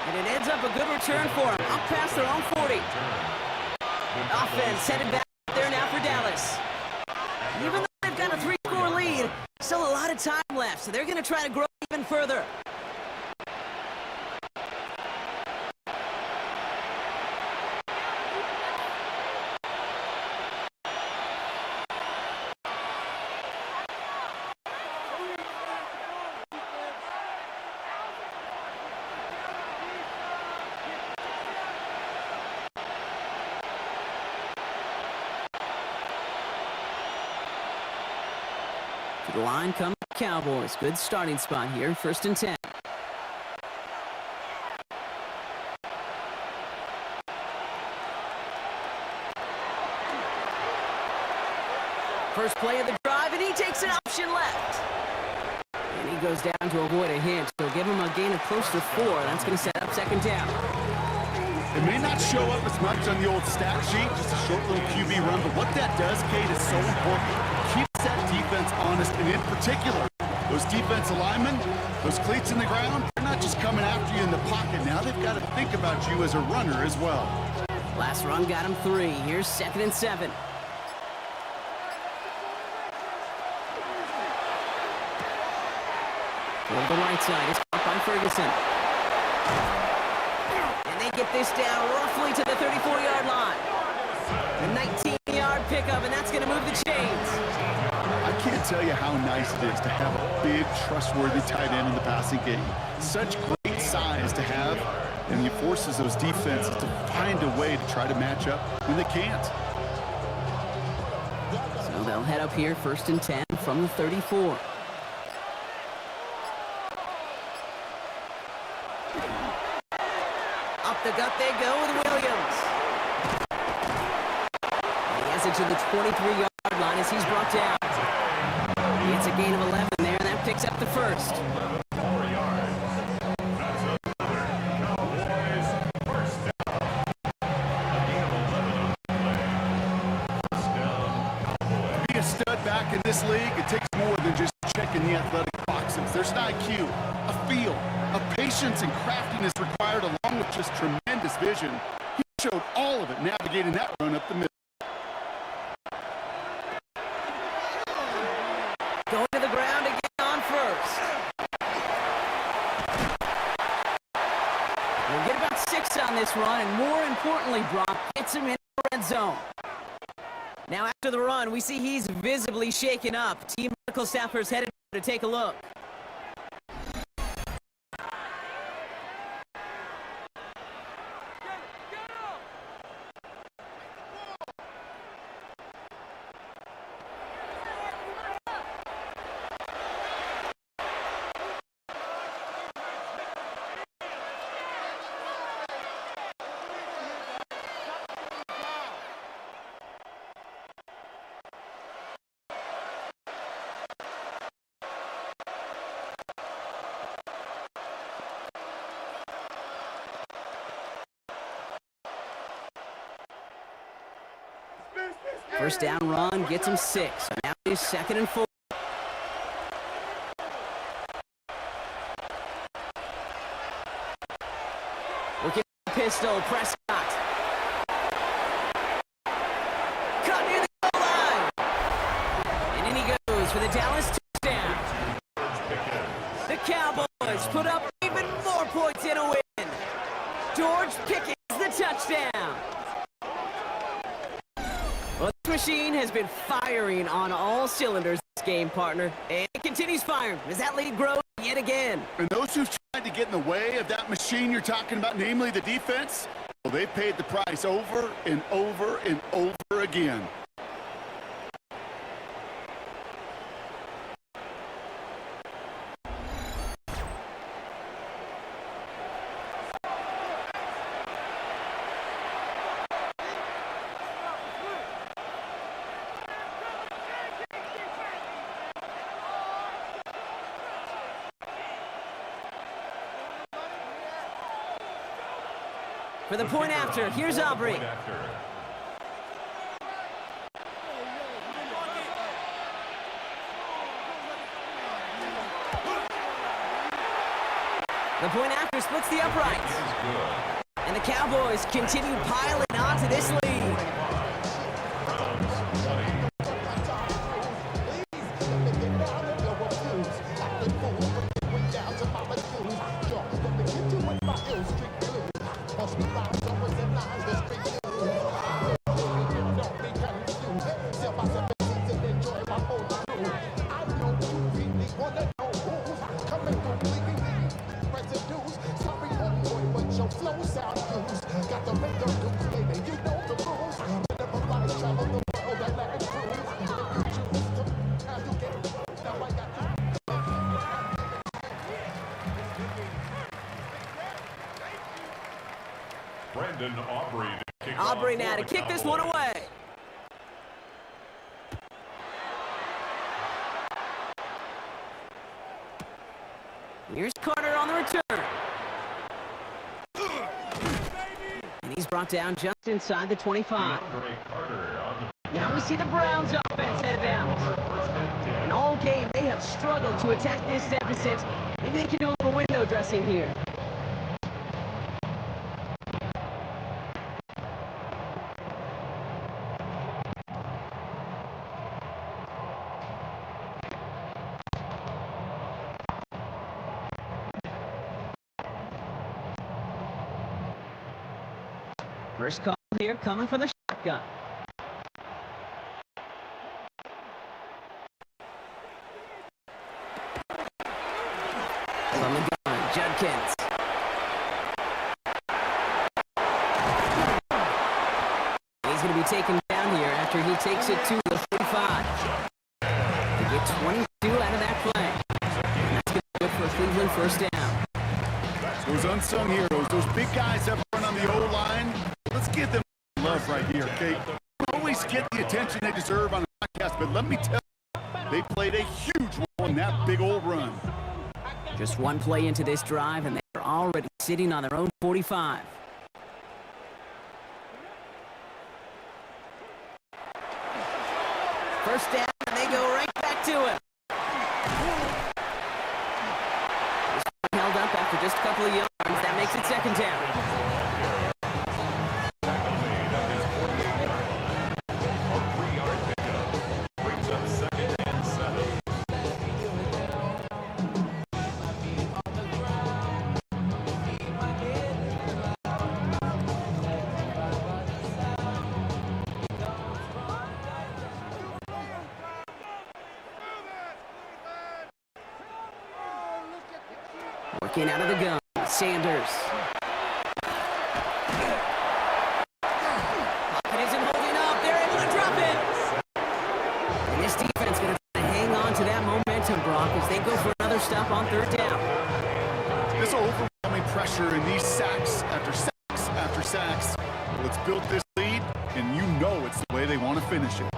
And it ends up a good return for him, up past their own 40. Offense headed back there now for Dallas. Even though they've got a 3-score lead, still a lot of time left, so they're going to try to grow even further. To the line come the Cowboys. Good starting spot here, 1st and 10. First play of the drive, and he takes an option left. And he goes down to avoid a hit. So give him a gain of close to 4. That's going to set up 2nd down. It may not show up as much on the old stat sheet, just a short little QB run, but what that does, Kate, is so important. Keeps that defense honest, and in particular, those defensive linemen, those cleats in the ground, they're not just coming after you in the pocket. Now they've got to think about you as a runner as well. Last run got him 3. Here's 2nd and 7. On the right side, it's caught by Ferguson. And they get this down roughly to the 34-yard line. A 19-yard pickup, and that's going to move the chains. I can't tell you how nice it is to have a big, trustworthy tight end in the passing game. Such great size to have, and it forces those defenses to find a way to try to match up when they can't. So they'll head up here, 1st and 10 from the 34. Up the gut they go with Williams. He has it to the 23-yard line as he's brought down. He gets a gain of 11 there, and that picks up the 1st. 4 yards. That's another Cowboys first down. A gain of 11 on the play. First down, Cowboys. To be a stud back in this league, it takes more than just checking the athletic boxes. There's an IQ, a feel, a patience and craftiness required along with just tremendous vision. He showed all of it navigating that run up the middle. Going to the ground again on first. We'll get about 6 on this run, and more importantly, Brock gets him in the red zone. Now after the run, we see he's visibly shaken up. Team medical staffers headed to take a look. First down run gets him 6. Now he's 2nd and 4. Looking at the pistol, Prescott. Cut near the goal line. And in he goes for the Dallas touchdown. The Cowboys put up even more points in a win. George Pickens the touchdown. Well, this machine has been firing on all cylinders this game, partner. And it continues firing as that lead grows yet again. And those who've tried to get in the way of that machine you're talking about, namely the defense, well, they paid the price over and over and over again. For the point after, here's Aubrey. The point after splits the uprights. And the Cowboys continue piling onto this lead. Aubrey now to kick this one away. Here's Carter on the return. And he's brought down just inside the 25. Now we see the Browns offense head down. And all game, they have struggled to attack this deficit. Maybe they can do a little window dressing here. First call here coming for the shotgun. From the gun, Judkins. He's going to be taken down here after he takes it to the 45. To get 22 out of that play. And that's going to be good for Cleveland first down. Those unsung heroes, those big guys up front on the O-line, let's give them love right here, okay? Don't always get the attention they deserve on a podcast, but let me tell you, they played a huge role in that big old run. Just one play into this drive, and they're already sitting on their own 45. First down, and they go right back to it. This one held up after just a couple of yards. That makes it second down. Looking out of the gun, Sanders. Pocket isn't holding up. They're able to drop it. And this defense going to hang on to that momentum, Brock, as they go for another stop on third down. This overwhelming pressure in these sacks after sacks after sacks. Well, it's built this lead, and you know it's the way they want to finish it.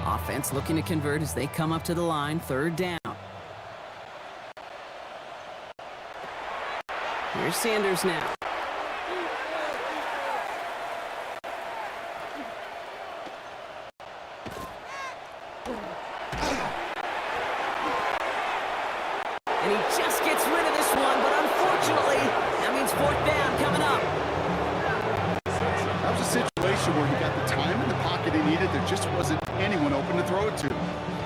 Offense looking to convert as they come up to the line, third down. Here's Sanders now. And he just gets rid of this one, but unfortunately, that means fourth down coming up. That was a situation where he got the time in the pocket he needed. There just wasn't anyone open to throw it to.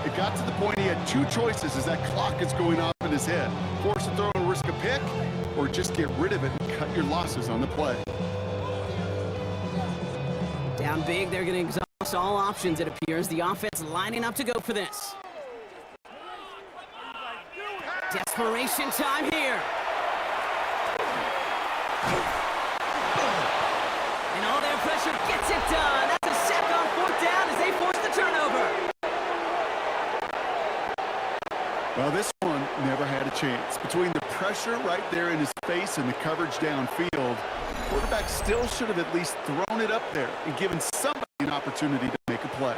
It got to the point he had two choices as that clock is going off in his head. Force a throw and risk a pick, or just get rid of it and cut your losses on the play. Down big, they're going to exhaust all options, it appears. The offense lining up to go for this. Desperation time here. And all their pressure gets it done. That's a sack on fourth down as they force the turnover. Well, this one never had a chance. Between the pressure right there in his face and the coverage downfield, quarterback still should have at least thrown it up there and given somebody an opportunity to make a play.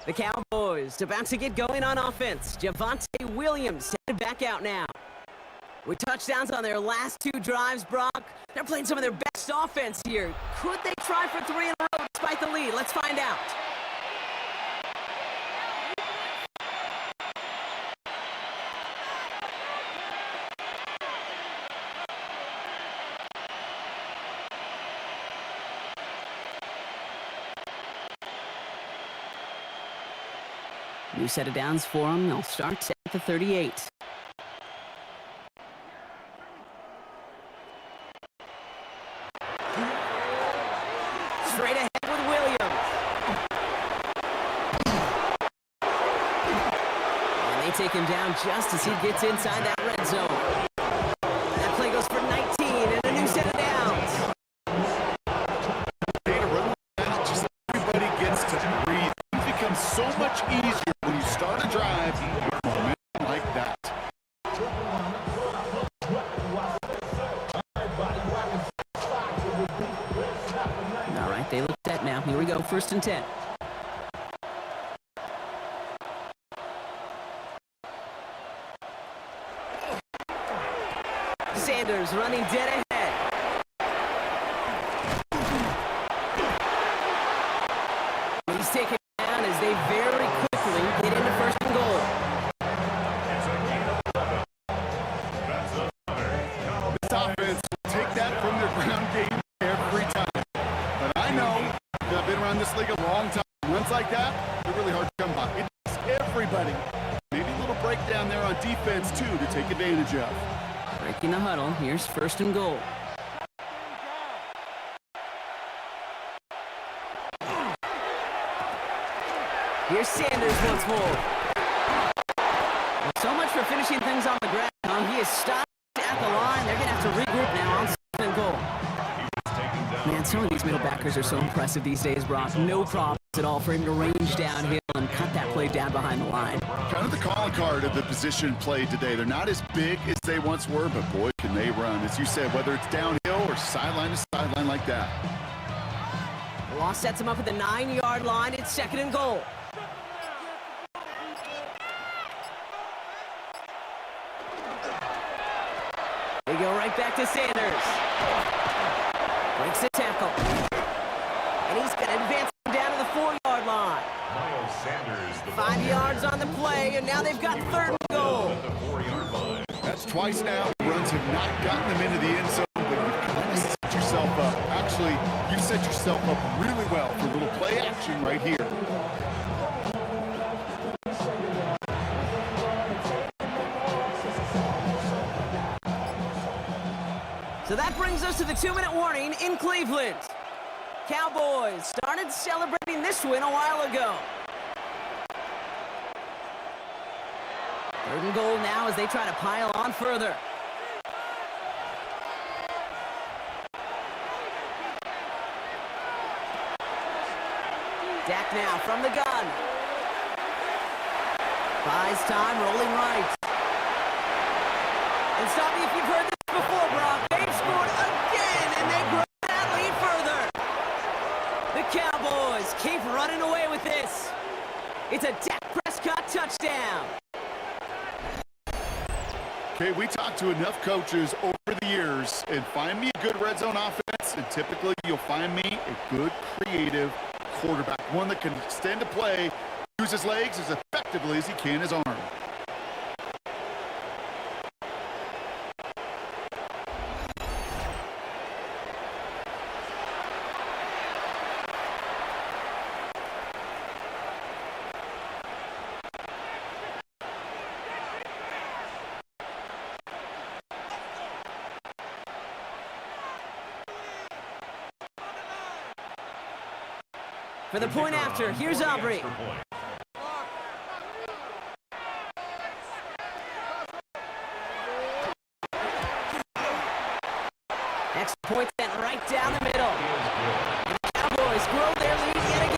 The Cowboys about to get going on offense. Javonte Williams headed back out now. With touchdowns on their last two drives, Brock, they're playing some of their best offense here. Could they try for three in a row despite the lead? Let's find out. New set of downs for them. They'll start at the 38. Straight ahead with Williams. And they take him down just as he gets inside that red zone. That play goes for 19 and a new set of downs. Just everybody gets to breathe. It becomes so much easier when you start a drive with momentum like that. All right, they look set now. Here we go, 1st and 10. Sanders running dead ahead. He's taken down as they very quickly get into 1st and goal. This offense will take that from their ground game every time. But I know that I've been around this league a long time. Runs like that, they're really hard to come by. It takes everybody. Maybe a little breakdown there on defense, too, to take advantage of. Breaking the huddle. Here's 1st and goal. Here's Sanders once more. Well, so much for finishing things on the ground. He is stopped at the line. They're going to have to regroup now on 2nd and goal. Man, some of these middle backers are so impressive these days, Brock. No problems at all for him to range downhill and cut that play down behind the line. Kind of the calling card of the position played today. They're not as big as they once were, but boy, can they run. As you said, whether it's downhill or sideline to sideline like that. The loss sets him up at the 9-yard line. It's 2nd and goal. They go right back to Sanders. Breaks the tackle. And he's going to advance him down to the 4-yard line. Miles Sanders, the 5 yards. now they've got 3rd and goal. At the 4-yard line. That's twice now. Runs have not gotten them into the end zone, but you've kind of set yourself up. Actually, you've set yourself up really well for a little play action right here. So that brings us to the 2-minute warning in Cleveland. Cowboys started celebrating this win a while ago. 3rd and goal now as they try to pile on further. Dak now from the gun. Buys time, rolling right. And stop me if you've heard this before, Brock. They've scored again, and they grow that lead further. The Cowboys keep running away with this. It's a Dak Prescott touchdown. Okay, we talked to enough coaches over the years, and find me a good red zone offense, and typically you'll find me a good creative quarterback, one that can extend a play, use his legs as effectively as he can his arm. For the point after, here's Aubrey. Next point sent right down the middle. And the Cowboys grow their lead yet again.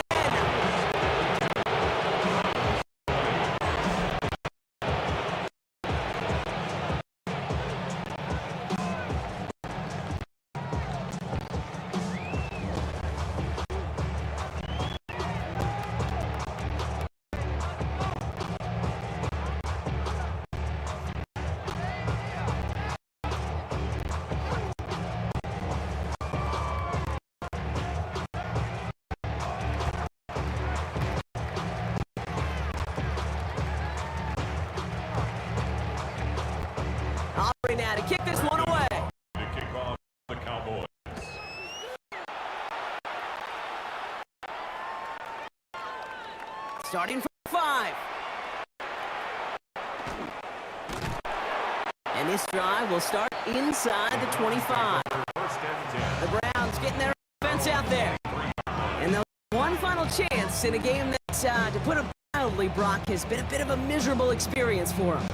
Aubrey now to kick this one away. To kick off the Cowboys. Starting from 5. And this drive will start inside the 25. First and 10. The Browns getting their offense out there. And they'll have one final chance in a game that, to put it mildly, Brock, has been a bit of a miserable experience for them.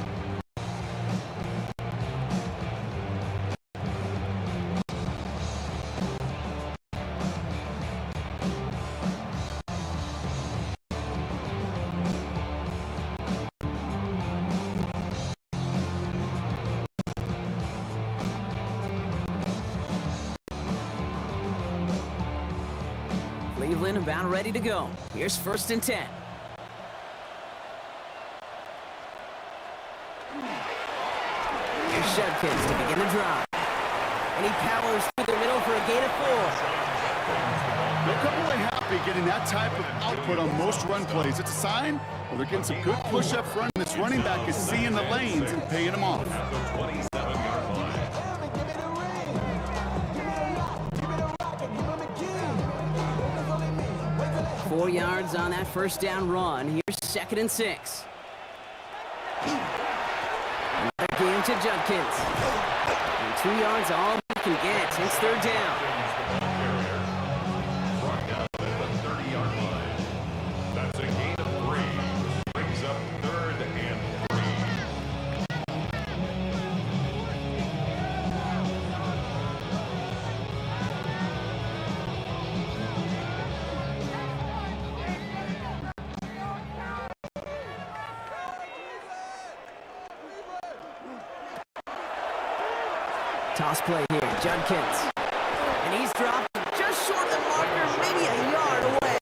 Cleveland about ready to go. Here's 1st and 10. Here's Judkins to begin the drive. And he powers through the middle for a gain of 4. They'll come away happy getting that type of output on most run plays. It's a sign well, they're getting some good push up front, and this running back is seeing the lanes and paying them off. At the 27-yard line. 4 yards on that 1st down run. Here's 2nd and 6. Another game to Judkins. And 2 yards all he can get. It's 3rd down. Brought down at the 30-yard line. That's a gain of 3. Brings up 3rd and 3. Toss play here, Judkins. And he's dropped just short of the marker, maybe a yard away.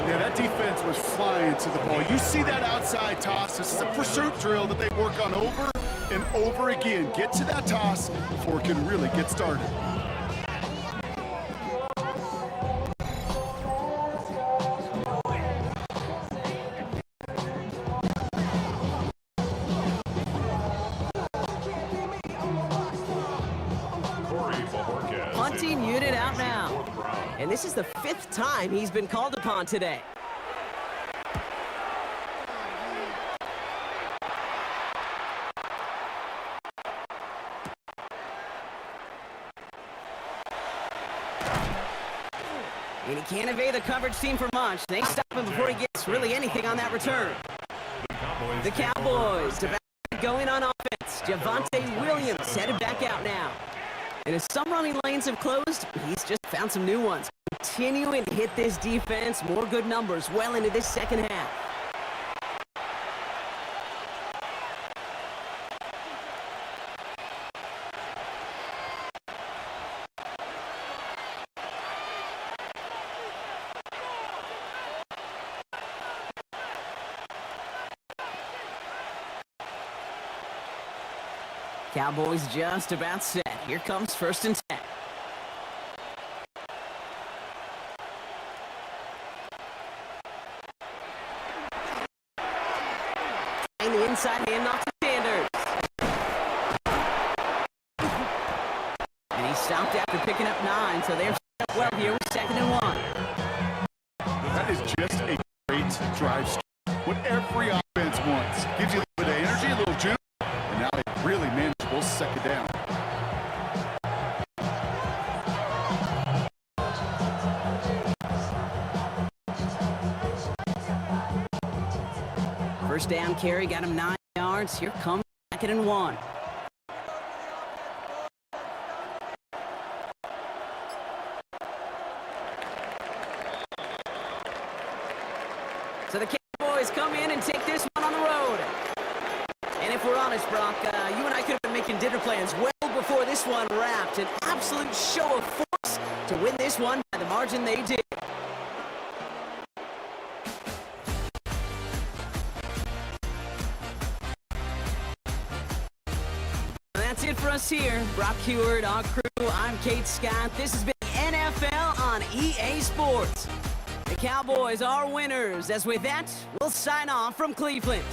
Yeah, that defense was flying to the ball. You see that outside toss. This is a pursuit drill that they work on over and over again. Get to that toss before it can really get started. punting unit out now. And this is the 5th time he's been called upon today. And he can't evade the coverage team for much. They stop him before he gets really anything on that return. The Cowboys about going on offense. Javonte Williams headed back out now. And as some running lanes have closed, he's just found some new ones. Continuing to hit this defense, more good numbers well into this second half. Cowboys just about set. Here comes 1st and 10. And the inside handoff to Sanders. And he stopped after picking up 9, so they're set up well here with 2nd and 1. That is just a great drive start. What every offense wants. Gives you a little bit of energy, a little juice, and now a really manageable 2nd down. First down carry got him 9 yards. Here comes 2nd and 1. So the Cowboys come in and take this one on the road. And if we're honest, Brock, you and I could have been making dinner plans well before this one wrapped. An absolute show of force to win this one by the margin they did. That's it for us here. Brock Heward, our crew, I'm Kate Scott. This has been NFL on EA Sports. The Cowboys are winners. As with that, we'll sign off from Cleveland.